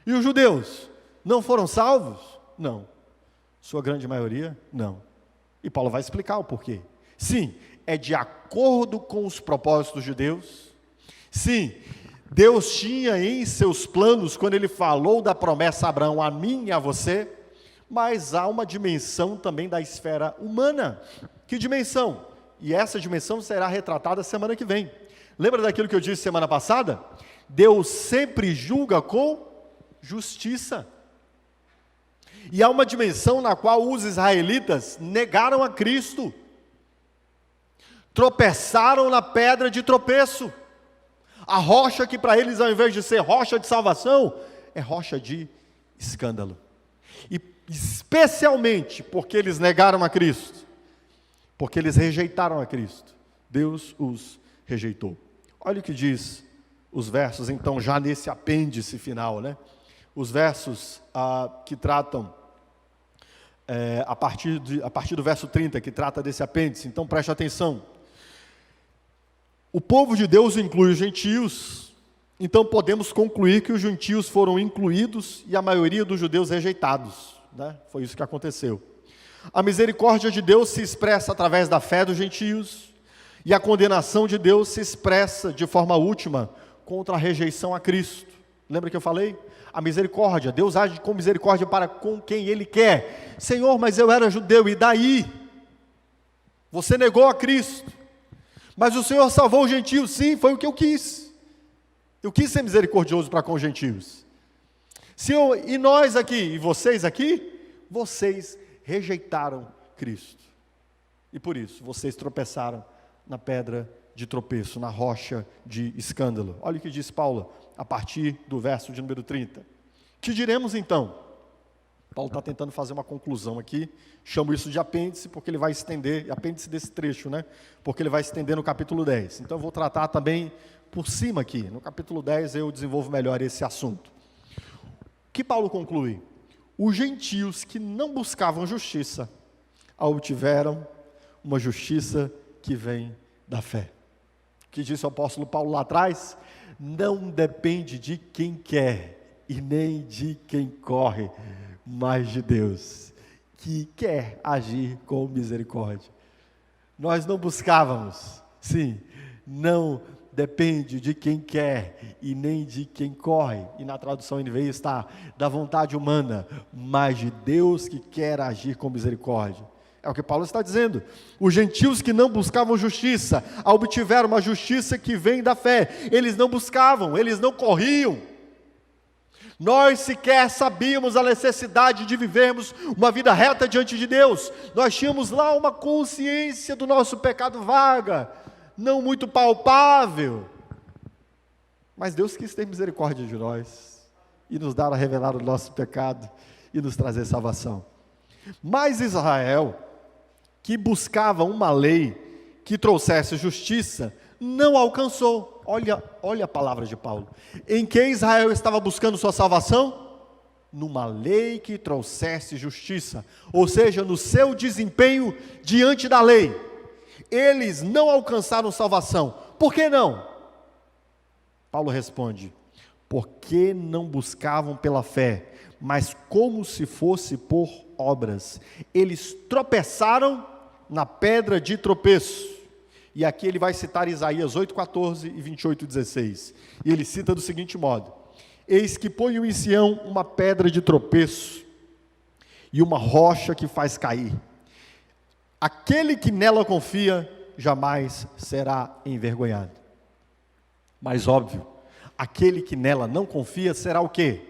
E os judeus não foram salvos? Não. Sua grande maioria, não. E Paulo vai explicar o porquê. Sim, é de acordo com os propósitos de Deus. Sim, Deus tinha em seus planos, quando Ele falou da promessa a Abraão, a mim e a você, mas há uma dimensão também da esfera humana. Que dimensão? E essa dimensão será retratada semana que vem. Lembra daquilo que eu disse semana passada? Deus sempre julga com justiça. E há uma dimensão na qual os israelitas negaram a Cristo, tropeçaram na pedra de tropeço. A rocha que para eles, ao invés de ser rocha de salvação, é rocha de escândalo. E especialmente porque eles negaram a Cristo, porque eles rejeitaram a Cristo, Deus os rejeitou. Olha o que diz os versos, então, já nesse apêndice final, né? Os versos que tratam, a partir do verso 30, que trata desse apêndice. Então preste atenção. O povo de Deus inclui os gentios, então podemos concluir que os gentios foram incluídos e a maioria dos judeus rejeitados, né? Foi isso que aconteceu. A misericórdia de Deus se expressa através da fé dos gentios, e a condenação de Deus se expressa de forma última contra a rejeição a Cristo. Lembra que eu falei? a misericórdia. Deus age com misericórdia para com quem Ele quer. Senhor, mas eu era judeu, e daí? Você negou a Cristo, mas o Senhor salvou os gentios. Sim, foi o que eu quis. Eu quis ser misericordioso para com os gentios. Senhor, e nós aqui, e vocês aqui? Vocês rejeitaram Cristo. E por isso, vocês tropeçaram na pedra de tropeço, na rocha de escândalo. Olha o que diz Paulo, a partir do verso de número 30. Que diremos então? Paulo está tentando fazer uma conclusão aqui, chamo isso de apêndice, porque ele vai estender, apêndice desse trecho, né? Porque ele vai estender no capítulo 10. Então eu vou tratar também por cima aqui. No capítulo 10 eu desenvolvo melhor esse assunto. O que Paulo conclui? Os gentios que não buscavam justiça, a obtiveram uma justiça que vem da fé. O que disse o apóstolo Paulo lá atrás? Não depende de quem quer e nem de quem corre, mas de Deus, que quer agir com misericórdia. Nós não buscávamos, sim, não depende de quem quer e nem de quem corre. E na tradução NVI está, da vontade humana, mas de Deus que quer agir com misericórdia. É o que Paulo está dizendo. Os gentios que não buscavam justiça, obtiveram uma justiça que vem da fé. Eles não buscavam, eles não corriam. Nós sequer sabíamos a necessidade de vivermos uma vida reta diante de Deus. Nós tínhamos lá uma consciência do nosso pecado vaga, não muito palpável. Mas Deus quis ter misericórdia de nós e nos dar a revelar o nosso pecado e nos trazer salvação. Mas Israel, que buscava uma lei que trouxesse justiça, não alcançou. Olha a palavra de Paulo. Em que Israel estava buscando sua salvação? Numa lei que trouxesse justiça, ou seja, no seu desempenho diante da lei. Eles não alcançaram salvação. Por que não? Paulo responde: porque não buscavam pela fé, mas como se fosse por obras. Eles tropeçaram na pedra de tropeço. E aqui ele vai citar Isaías 8,14 e 28,16. E ele cita do seguinte modo: eis que ponho em Sião uma pedra de tropeço e uma rocha que faz cair. Aquele que nela confia jamais será envergonhado. Mas óbvio, aquele que nela não confia será o quê?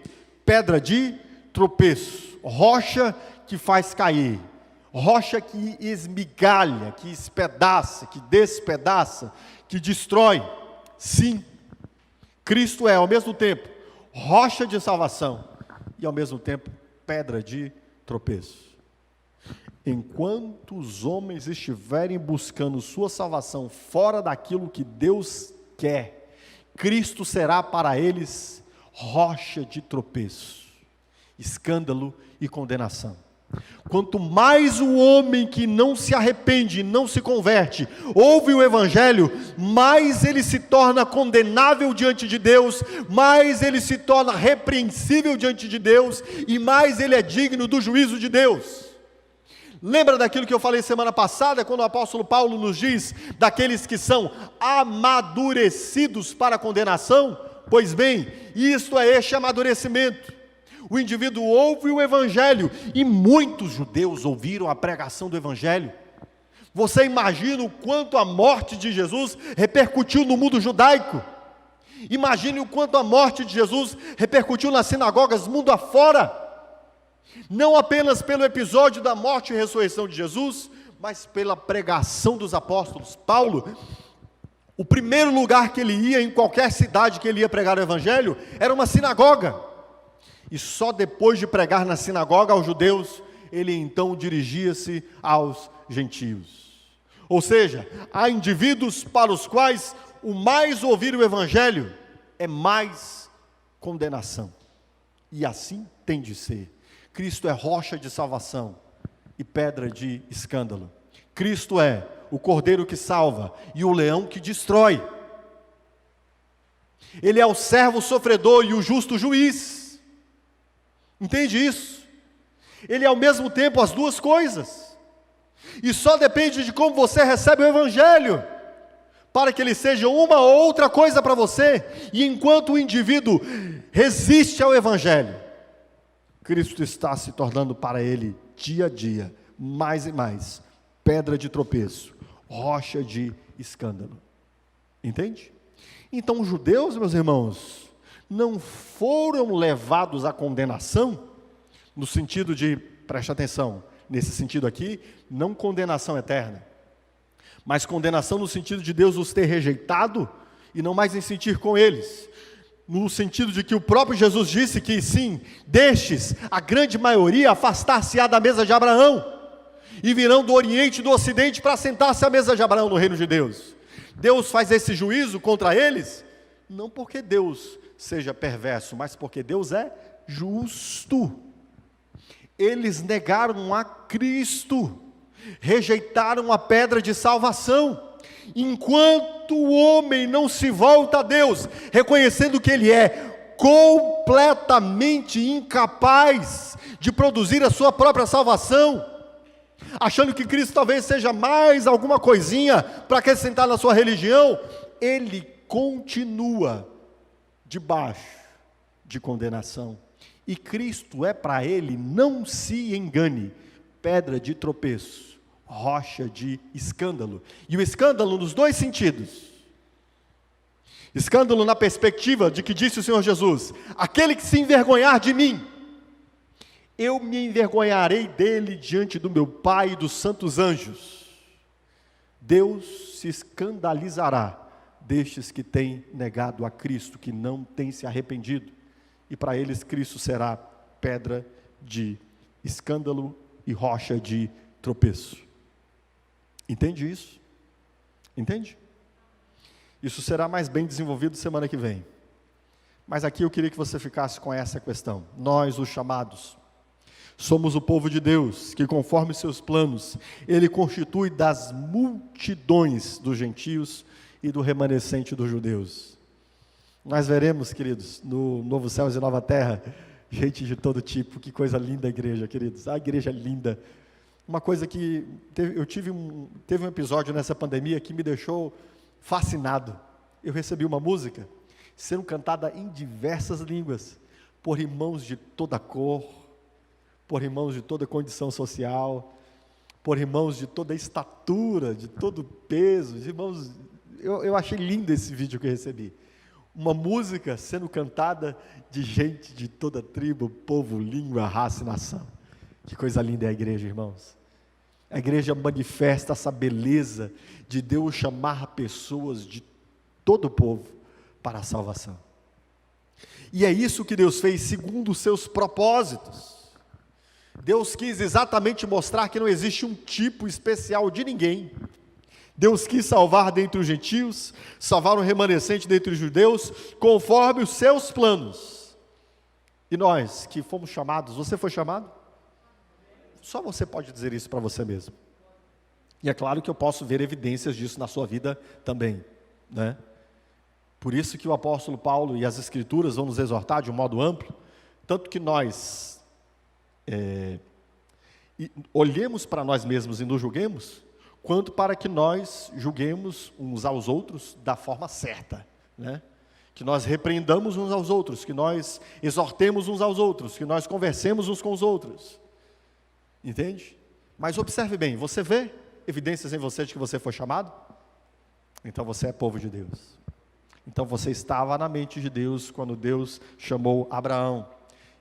Pedra de tropeço, rocha que faz cair. Rocha que esmigalha, que espedaça, que despedaça, que destrói. Sim, Cristo é ao mesmo tempo rocha de salvação e ao mesmo tempo pedra de tropeço. Enquanto os homens estiverem buscando sua salvação fora daquilo que Deus quer, Cristo será para eles rocha de tropeço, escândalo e condenação. Quanto mais o homem que não se arrepende, não se converte, ouve o Evangelho, mais ele se torna condenável diante de Deus, mais ele se torna repreensível diante de Deus, e mais ele é digno do juízo de Deus. Lembra daquilo que eu falei semana passada, quando o apóstolo Paulo nos diz, daqueles que são amadurecidos para a condenação? Pois bem, isto é este amadurecimento. O indivíduo ouve o Evangelho, e muitos judeus ouviram a pregação do Evangelho. Você imagina o quanto a morte de Jesus repercutiu no mundo judaico? Imagine o quanto a morte de Jesus repercutiu nas sinagogas mundo afora. Não apenas pelo episódio da morte e ressurreição de Jesus, mas pela pregação dos apóstolos. Paulo, o primeiro lugar que ele ia, em qualquer cidade que ele ia pregar o Evangelho, era uma sinagoga. E só depois de pregar na sinagoga aos judeus, ele então dirigia-se aos gentios. Ou seja, há indivíduos para os quais o mais ouvir o Evangelho é mais condenação. E assim tem de ser. Cristo é rocha de salvação e pedra de escândalo. Cristo é o cordeiro que salva e o leão que destrói. Ele é o servo sofredor e o justo juiz. Entende isso? Ele é ao mesmo tempo as duas coisas. E só depende de como você recebe o Evangelho, para que ele seja uma ou outra coisa para você, e enquanto o indivíduo resiste ao Evangelho, Cristo está se tornando para ele, dia a dia, mais e mais, pedra de tropeço, rocha de escândalo. Entende? Então os judeus, meus irmãos, não foram levados à condenação, no sentido de, preste atenção, nesse sentido aqui, não condenação eterna, mas condenação no sentido de Deus os ter rejeitado e não mais insistir com eles, no sentido de que o próprio Jesus disse que sim, destes, a grande maioria afastar-se-á da mesa de Abraão, e virão do Oriente e do Ocidente para sentar-se à mesa de Abraão no reino de Deus. Deus faz esse juízo contra eles, não porque Deus seja perverso, mas porque Deus é justo. Eles negaram a Cristo, rejeitaram a pedra de salvação. Enquanto o homem não se volta a Deus, reconhecendo que ele é completamente incapaz de produzir a sua própria salvação, achando que Cristo talvez seja mais alguma coisinha para acrescentar na sua religião, ele continua debaixo de condenação. E Cristo é para ele, não se engane, pedra de tropeço, rocha de escândalo. E o escândalo nos dois sentidos. Escândalo na perspectiva de que disse o Senhor Jesus: aquele que se envergonhar de mim, eu me envergonharei dele diante do meu Pai e dos santos anjos. Deus se escandalizará destes que têm negado a Cristo, que não têm se arrependido. E para eles Cristo será pedra de escândalo e rocha de tropeço. Entende isso? Entende? Isso será mais bem desenvolvido semana que vem. Mas aqui eu queria que você ficasse com essa questão. Nós, os chamados, somos o povo de Deus, que conforme seus planos, Ele constitui das multidões dos gentios e do remanescente dos judeus. Nós veremos, queridos, no Novo Céus e Nova Terra, gente de todo tipo. Que coisa linda a igreja, queridos. A igreja é linda. Uma coisa que teve um episódio nessa pandemia que me deixou fascinado. Eu recebi uma música sendo cantada em diversas línguas, por irmãos de toda cor, por irmãos de toda condição social, por irmãos de toda estatura, de todo peso, de irmãos. Eu achei lindo esse vídeo que eu recebi. Uma música sendo cantada de gente de toda tribo, povo, língua, raça e nação. Que coisa linda é a igreja, irmãos. A igreja manifesta essa beleza de Deus chamar pessoas de todo o povo para a salvação. E é isso que Deus fez segundo os seus propósitos. Deus quis exatamente mostrar que não existe um tipo especial de ninguém. Deus quis salvar dentre os gentios, salvar um remanescente dentre os judeus, conforme os seus planos. E nós que fomos chamados, você foi chamado? Só você pode dizer isso para você mesmo. E é claro que eu posso ver evidências disso na sua vida também, né? Por isso que o apóstolo Paulo e as Escrituras vão nos exortar de um modo amplo, tanto que nós olhemos para nós mesmos e nos julguemos, quanto para que nós julguemos uns aos outros da forma certa, né? Que nós repreendamos uns aos outros, que nós exortemos uns aos outros, que nós conversemos uns com os outros. Entende? Mas observe bem, você vê evidências em você de que você foi chamado? Então você é povo de Deus. Então você estava na mente de Deus quando Deus chamou Abraão.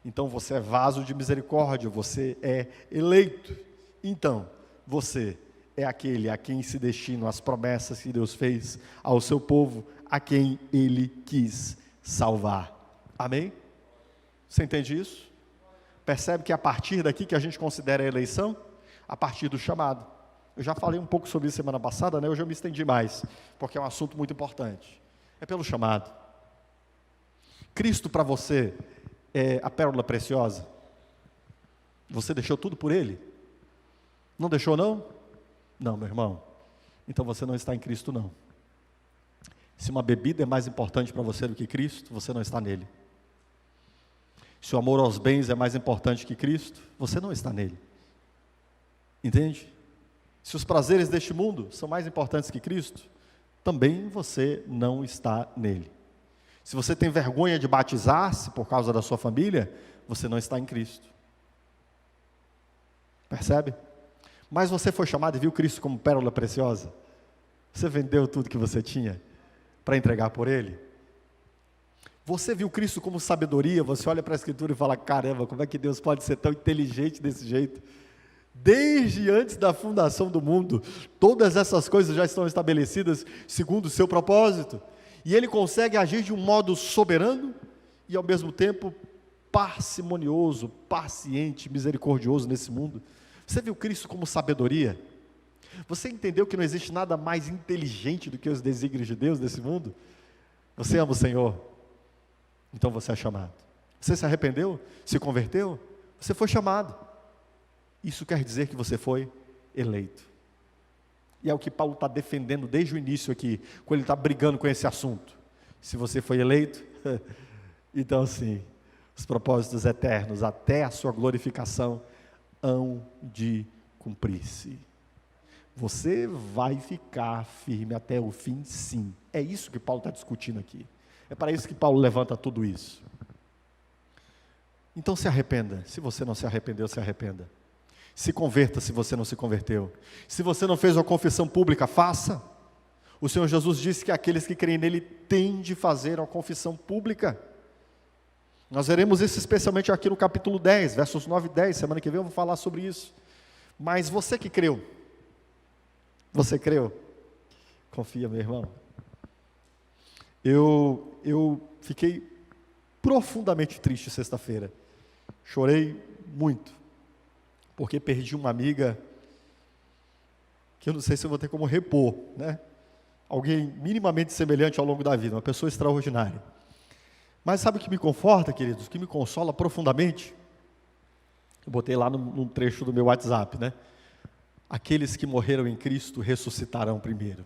Então você é vaso de misericórdia, você é eleito. Então você é aquele a quem se destinam as promessas que Deus fez ao seu povo, a quem Ele quis salvar. Amém? Você entende isso? Percebe que é a partir daqui que a gente considera a eleição? A partir do chamado. Eu já falei um pouco sobre isso semana passada, né? Hoje eu me estendi mais, porque é um assunto muito importante. É pelo chamado. Cristo para você é a pérola preciosa? Você deixou tudo por Ele? Não deixou não? Não, meu irmão. Então você não está em Cristo não. Se uma bebida é mais importante para você do que Cristo, você não está nele. Se o amor aos bens é mais importante que Cristo, você não está nele. Entende? Se os prazeres deste mundo são mais importantes que Cristo, também você não está nele. Se você tem vergonha de batizar-se por causa da sua família, você não está em Cristo. Percebe? Mas você foi chamado e viu Cristo como pérola preciosa. Você vendeu tudo que você tinha para entregar por Ele. Você viu Cristo como sabedoria. Você olha para a Escritura e fala: caramba, como é que Deus pode ser tão inteligente desse jeito? Desde antes da fundação do mundo, todas essas coisas já estão estabelecidas segundo o seu propósito. E Ele consegue agir de um modo soberano e ao mesmo tempo parcimonioso, paciente, misericordioso nesse mundo. Você viu Cristo como sabedoria? Você entendeu que não existe nada mais inteligente do que os desígnios de Deus nesse mundo? Você ama o Senhor? Então você é chamado. Você se arrependeu? Se converteu? Você foi chamado. Isso quer dizer que você foi eleito. E é o que Paulo está defendendo desde o início aqui, quando ele está brigando com esse assunto. Se você foi eleito, então sim, os propósitos eternos até a sua glorificação hão de cumprir-se. Você vai ficar firme até o fim, sim. É isso que Paulo está discutindo aqui. É para isso que Paulo levanta tudo isso. Então se arrependa. Se você não se arrependeu, se arrependa. Se converta se você não se converteu. Se você não fez uma confissão pública, faça. O Senhor Jesus disse que aqueles que creem nele têm de fazer uma confissão pública. Nós veremos isso especialmente aqui no capítulo 10, versos 9 e 10. Semana que vem eu vou falar sobre isso. Mas você que creu, você creu? Confia, meu irmão. Eu fiquei profundamente triste sexta-feira. Chorei muito, porque perdi uma amiga que eu não sei se eu vou ter como repor, né? Alguém minimamente semelhante ao longo da vida, uma pessoa extraordinária. Mas sabe o que me conforta, queridos? O que me consola profundamente? Eu botei lá num trecho do meu WhatsApp, né? Aqueles que morreram em Cristo ressuscitarão primeiro.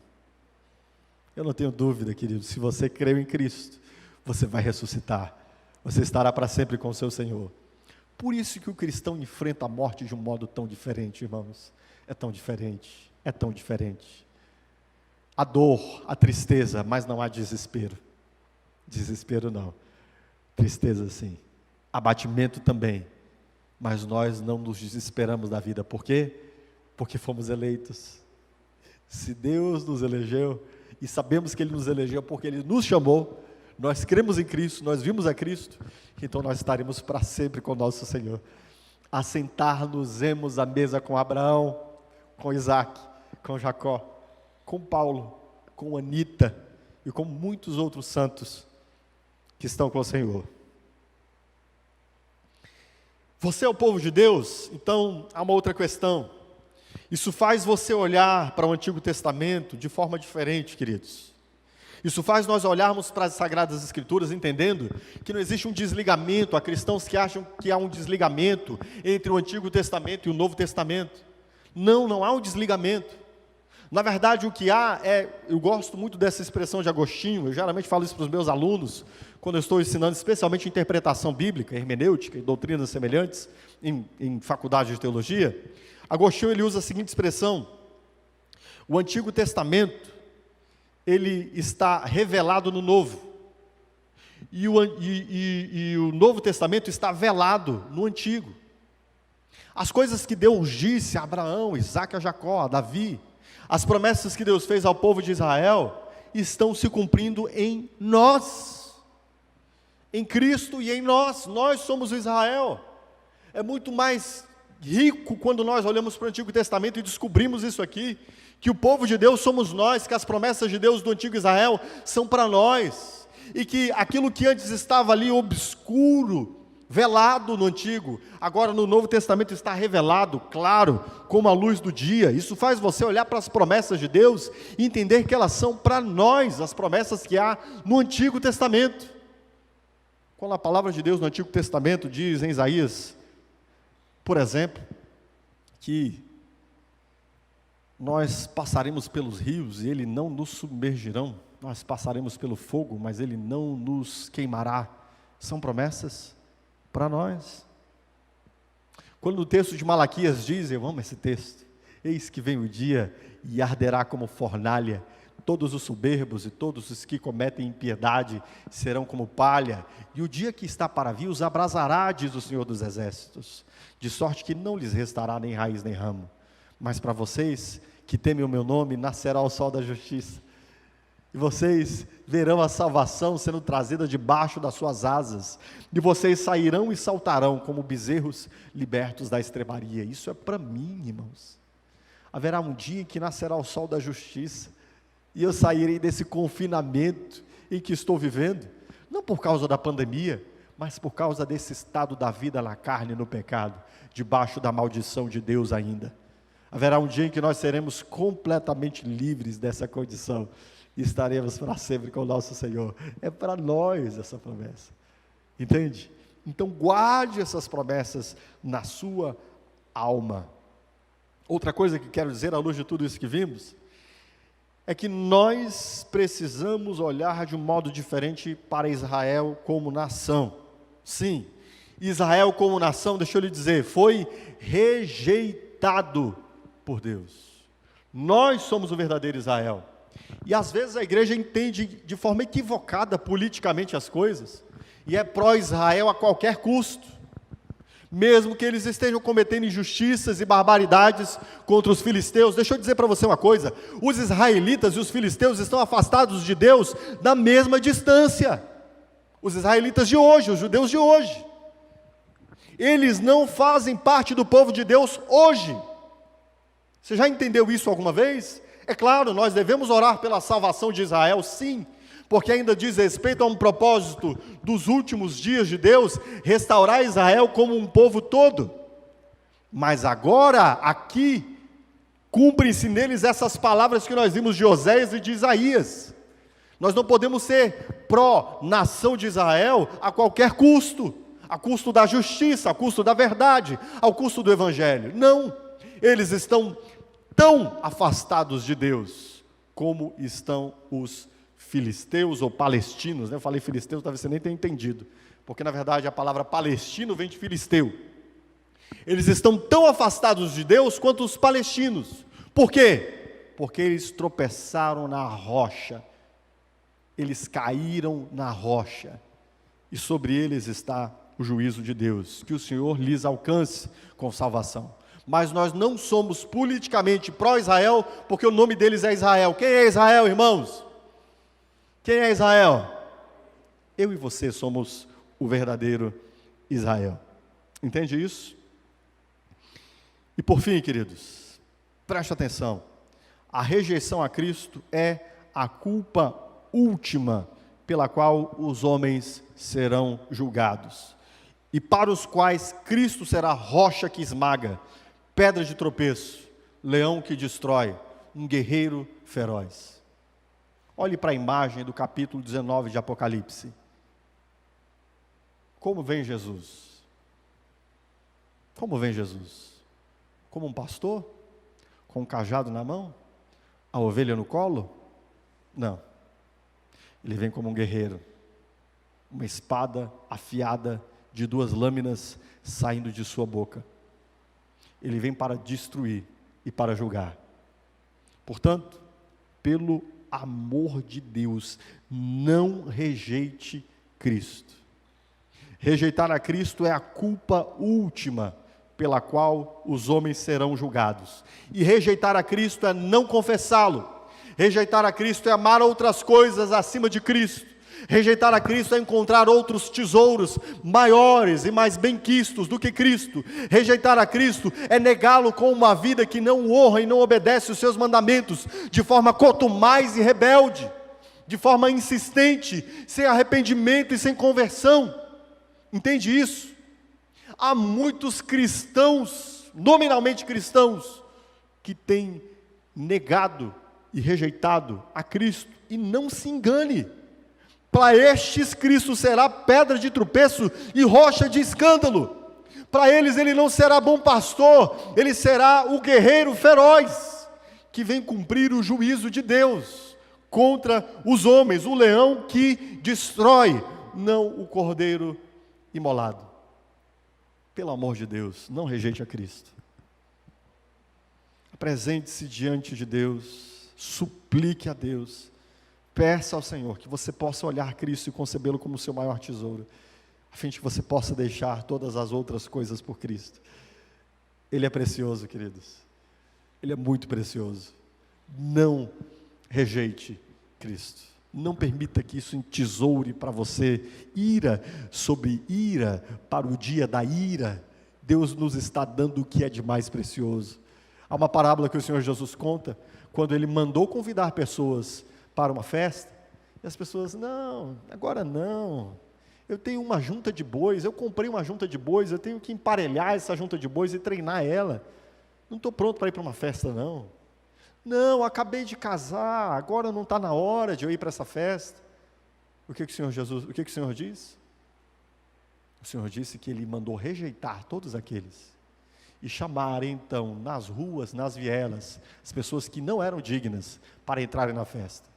Eu não tenho dúvida, queridos, se você creu em Cristo, você vai ressuscitar. Você estará para sempre com o seu Senhor. Por isso que o cristão enfrenta a morte de um modo tão diferente, irmãos. É tão diferente, é tão diferente. A dor, a tristeza, mas não há desespero. Desespero não. Tristeza sim. Abatimento também. Mas nós não nos desesperamos da vida. Por quê? Porque fomos eleitos. Se Deus nos elegeu, e sabemos que Ele nos elegeu porque Ele nos chamou, nós cremos em Cristo, nós vimos a Cristo, então nós estaremos para sempre com o nosso Senhor. Assentar-nos-emos à mesa com Abraão, com Isaac, com Jacó, com Paulo, com Anita e com muitos outros santos que estão com o Senhor. Você é o povo de Deus? Então há uma outra questão. Isso faz você olhar para o Antigo Testamento de forma diferente, queridos. Isso faz nós olharmos para as Sagradas Escrituras entendendo que não existe um desligamento. Há cristãos que acham que há um desligamento entre o Antigo Testamento e o Novo Testamento. Não há um desligamento. Na verdade, o que há é, eu gosto muito dessa expressão de Agostinho, eu geralmente falo isso para os meus alunos, quando eu estou ensinando especialmente interpretação bíblica, hermenêutica e doutrinas semelhantes em faculdade de teologia. Agostinho ele usa a seguinte expressão: o Antigo Testamento, ele está revelado no Novo, e o Novo Testamento está velado no Antigo. As coisas que Deus disse a Abraão, Isaac, a Jacó, a Davi, as promessas que Deus fez ao povo de Israel, estão se cumprindo em nós, em Cristo e em nós. Nós somos o Israel. É muito mais rico quando nós olhamos para o Antigo Testamento e descobrimos isso aqui, que o povo de Deus somos nós, que as promessas de Deus do Antigo Israel são para nós, e que aquilo que antes estava ali obscuro, velado no Antigo, agora no Novo Testamento está revelado, claro, como a luz do dia. Isso faz você olhar para as promessas de Deus e entender que elas são para nós, as promessas que há no Antigo Testamento. Quando a palavra de Deus no Antigo Testamento diz em Isaías, por exemplo, que nós passaremos pelos rios e ele não nos submergirão, nós passaremos pelo fogo, mas ele não nos queimará, são promessas para nós. Quando o texto de Malaquias diz, eu amo esse texto, eis que vem o dia e arderá como fornalha Todos os soberbos e todos os que cometem impiedade serão como palha, e o dia que está para vir os abrasará, diz o Senhor dos Exércitos, de sorte que não lhes restará nem raiz nem ramo. Mas para vocês que temem o meu nome, nascerá o sol da justiça, e vocês verão a salvação sendo trazida debaixo das suas asas, e vocês sairão e saltarão como bezerros libertos da estrebaria. Isso é para mim, irmãos. Haverá um dia em que nascerá o sol da justiça, e eu sairei desse confinamento em que estou vivendo, não por causa da pandemia, mas por causa desse estado da vida na carne e no pecado, debaixo da maldição de Deus ainda. Haverá um dia em que nós seremos completamente livres dessa condição, e estaremos para sempre com o nosso Senhor. É para nós essa promessa, entende? Então guarde essas promessas na sua alma. Outra coisa que quero dizer à luz de tudo isso que vimos, é que nós precisamos olhar de um modo diferente para Israel como nação. Sim, Israel como nação, deixa eu lhe dizer, foi rejeitado por Deus. Nós somos o verdadeiro Israel. E às vezes a igreja entende de forma equivocada politicamente as coisas, e é pró-Israel a qualquer custo, mesmo que eles estejam cometendo injustiças e barbaridades contra os filisteus. Deixa eu dizer para você uma coisa, os israelitas e os filisteus estão afastados de Deus na mesma distância. Os israelitas de hoje, os judeus de hoje, eles não fazem parte do povo de Deus hoje. Você já entendeu isso alguma vez? É claro, nós devemos orar pela salvação de Israel, sim, porque ainda diz respeito a um propósito dos últimos dias de Deus, restaurar Israel como um povo todo. Mas agora, aqui, cumprem-se neles essas palavras que nós vimos de Oséias e de Isaías. Nós não podemos ser pró-nação de Israel a qualquer custo, a custo da justiça, a custo da verdade, ao custo do evangelho. Não, eles estão tão afastados de Deus como estão os filisteus ou palestinos, né? Eu falei filisteus, talvez você nem tenha entendido, porque na verdade a palavra palestino vem de filisteu. Eles estão tão afastados de Deus quanto os palestinos. Por quê? Porque eles tropeçaram na rocha, eles caíram na rocha, e sobre eles está o juízo de Deus, que o Senhor lhes alcance com salvação. Mas nós não somos politicamente pró-Israel, porque o nome deles é Israel. Quem é Israel, irmãos? Quem é Israel? Eu e você somos o verdadeiro Israel. Entende isso? E por fim, queridos, preste atenção. A rejeição a Cristo é a culpa última pela qual os homens serão julgados, e para os quais Cristo será rocha que esmaga, pedra de tropeço, leão que destrói, um guerreiro feroz. Olhe para a imagem do capítulo 19 de Apocalipse. Como vem Jesus? Como vem Jesus? Como um pastor? Com um cajado na mão? A ovelha no colo? Não. Ele vem como um guerreiro. Uma espada afiada de 2 lâminas saindo de sua boca. Ele vem para destruir e para julgar. Portanto, pelo amor de Deus, não rejeite Cristo. Rejeitar a Cristo é a culpa última pela qual os homens serão julgados. E rejeitar a Cristo é não confessá-lo. Rejeitar a Cristo é amar outras coisas acima de Cristo. Rejeitar a Cristo é encontrar outros tesouros maiores e mais benquistos do que Cristo. Rejeitar a Cristo é negá-lo com uma vida que não honra e não obedece os seus mandamentos, de forma contumaz e rebelde, de forma insistente, sem arrependimento e sem conversão. Entende isso? Há muitos cristãos, nominalmente cristãos, que têm negado e rejeitado a Cristo. E não se engane, para estes Cristo será pedra de tropeço e rocha de escândalo. Para eles ele não será bom pastor, ele será o guerreiro feroz, que vem cumprir o juízo de Deus contra os homens, o leão que destrói, não o cordeiro imolado. Pelo amor de Deus, não rejeite a Cristo. Apresente-se diante de Deus suplique a Deus, peça ao Senhor que você possa olhar Cristo e concebê-lo como seu maior tesouro, a fim de que você possa deixar todas as outras coisas por Cristo. Ele é precioso, queridos, Ele é muito precioso. Não rejeite Cristo, não permita que isso entesoure para você ira sobre ira, para o dia da ira. Deus nos está dando o que é de mais precioso. Há uma parábola que o Senhor Jesus conta, quando Ele mandou convidar pessoas para uma festa, e as pessoas, não, agora não, eu tenho uma junta de bois, eu comprei uma junta de bois, eu tenho que emparelhar essa junta de bois e treinar ela, não estou pronto para ir para uma festa não, acabei de casar, agora não está na hora de eu ir para essa festa. O que o Senhor diz? O Senhor disse que Ele mandou rejeitar todos aqueles, e chamar então, nas ruas, nas vielas, as pessoas que não eram dignas, para entrarem na festa.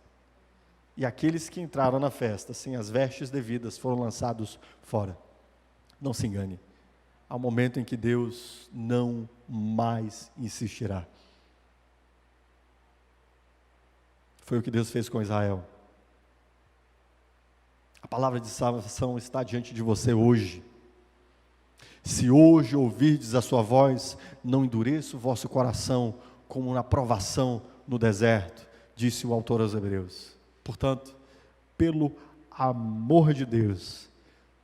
E aqueles que entraram na festa, sem as vestes devidas, foram lançados fora. Não se engane, há um momento em que Deus não mais insistirá. Foi o que Deus fez com Israel. A palavra de salvação está diante de você hoje. Se hoje ouvirdes a sua voz, não endureça o vosso coração, como na provação no deserto, disse o autor aos Hebreus. Portanto, pelo amor de Deus,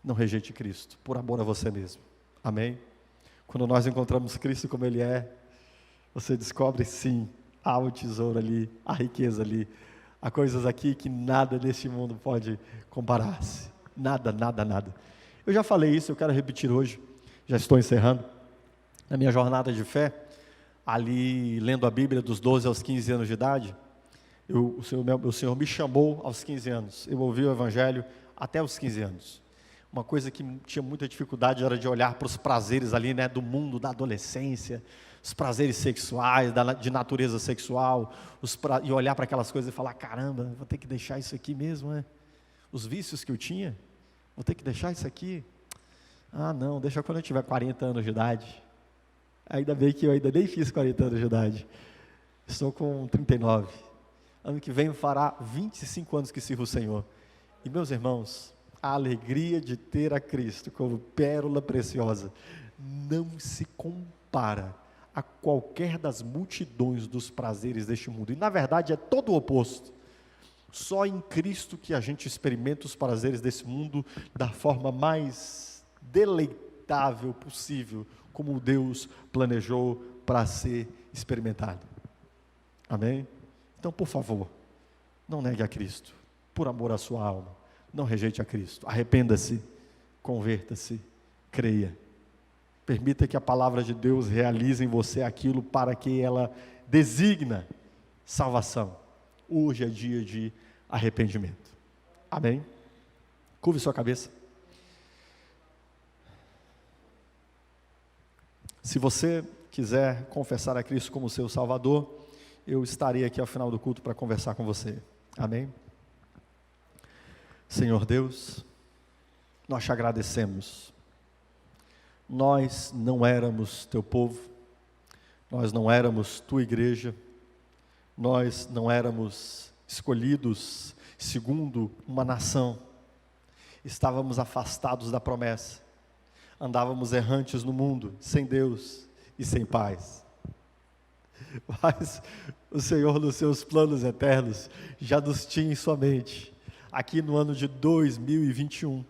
não rejeite Cristo, por amor a você mesmo. Amém? Quando nós encontramos Cristo como Ele é, você descobre sim, há o tesouro ali, a riqueza ali, há coisas aqui que nada neste mundo pode comparar-se. Nada. Eu já falei isso, eu quero repetir hoje, já estou encerrando. Na minha jornada de fé, ali lendo a Bíblia dos 12 aos 15 anos de idade, o Senhor me chamou aos 15 anos, eu ouvi o Evangelho até os 15 anos. Uma coisa que tinha muita dificuldade era de olhar para os prazeres ali, do mundo da adolescência, os prazeres sexuais, de natureza sexual, e olhar para aquelas coisas e falar, caramba, vou ter que deixar isso aqui mesmo, os vícios que eu tinha, vou ter que deixar isso aqui, não, deixa quando eu tiver 40 anos de idade, ainda bem que eu ainda nem fiz 40 anos de idade, estou com 39, ano que vem fará 25 anos que sirvo o Senhor, e meus irmãos, a alegria de ter a Cristo como pérola preciosa, não se compara a qualquer das multidões dos prazeres deste mundo, e na verdade é todo o oposto. Só em Cristo que a gente experimenta os prazeres desse mundo da forma mais deleitável possível, como Deus planejou para ser experimentado. Amém? Então, por favor, não negue a Cristo, por amor à sua alma, não rejeite a Cristo, arrependa-se, converta-se, creia. Permita que a palavra de Deus realize em você aquilo para que ela designa salvação. Hoje é dia de arrependimento. Amém? Curve sua cabeça. Se você quiser confessar a Cristo como seu Salvador, eu estarei aqui ao final do culto para conversar com você. Amém? Senhor Deus, nós te agradecemos. Nós não éramos teu povo, nós não éramos tua igreja, nós não éramos escolhidos segundo uma nação, estávamos afastados da promessa, andávamos errantes no mundo, sem Deus e sem paz. Mas o Senhor, nos seus planos eternos, já nos tinha em sua mente, aqui no ano de 2021,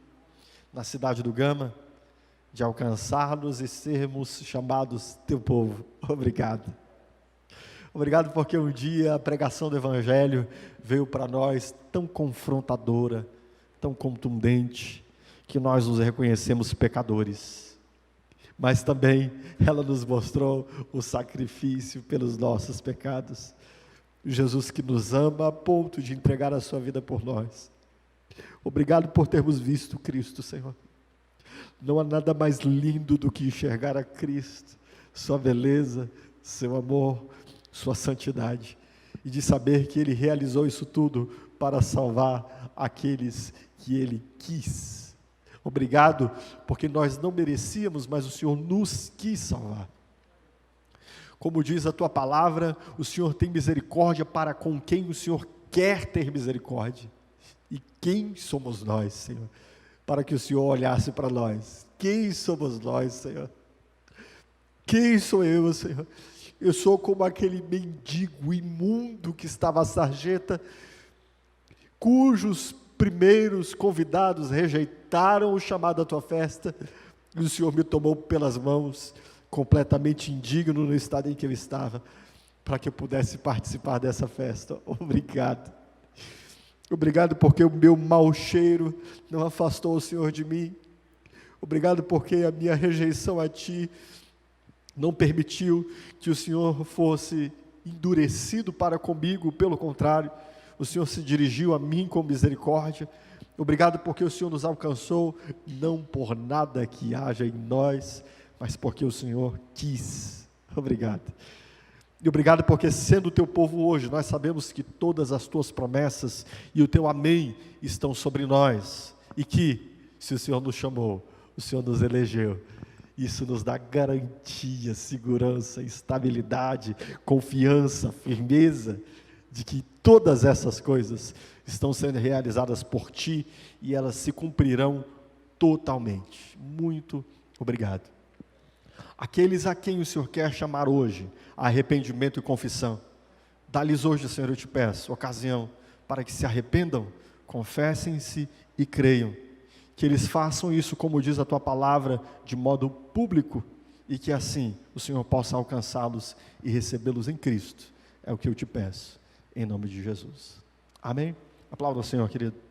na cidade do Gama, de alcançar-nos e sermos chamados teu povo. Obrigado. Obrigado porque um dia a pregação do Evangelho veio para nós tão confrontadora, tão contundente, que nós nos reconhecemos pecadores. Mas também ela nos mostrou o sacrifício pelos nossos pecados. Jesus que nos ama a ponto de entregar a sua vida por nós. Obrigado por termos visto Cristo, Senhor. Não há nada mais lindo do que enxergar a Cristo, sua beleza, seu amor, sua santidade, e de saber que Ele realizou isso tudo para salvar aqueles que Ele quis. Obrigado, porque nós não merecíamos, mas o Senhor nos quis salvar. Como diz a tua palavra, o Senhor tem misericórdia para com quem o Senhor quer ter misericórdia. E quem somos nós, Senhor, para que o Senhor olhasse para nós? Quem somos nós, Senhor? Quem sou eu, Senhor? Eu sou como aquele mendigo imundo que estava à sarjeta, cujos primeiros convidados rejeitaram o chamado à tua festa, e o Senhor me tomou pelas mãos, completamente indigno no estado em que eu estava, para que eu pudesse participar dessa festa. Obrigado. Obrigado porque o meu mau cheiro não afastou o Senhor de mim. Obrigado porque a minha rejeição a Ti não permitiu que o Senhor fosse endurecido para comigo. Pelo contrário, o Senhor se dirigiu a mim com misericórdia. Obrigado porque o Senhor nos alcançou, não por nada que haja em nós, mas porque o Senhor quis. Obrigado. E obrigado porque, sendo o teu povo hoje, nós sabemos que todas as tuas promessas e o teu amém estão sobre nós. E que, se o Senhor nos chamou, o Senhor nos elegeu. Isso nos dá garantia, segurança, estabilidade, confiança, firmeza, de que todas essas coisas estão sendo realizadas por Ti e elas se cumprirão totalmente. Muito obrigado. Aqueles a quem o Senhor quer chamar hoje a arrependimento e confissão, dá-lhes hoje, Senhor, eu te peço, ocasião para que se arrependam, confessem-se e creiam. Que eles façam isso, como diz a Tua palavra, de modo público, e que assim o Senhor possa alcançá-los e recebê-los em Cristo. É o que eu te peço, em nome de Jesus. Amém? Aplauda o Senhor, querido.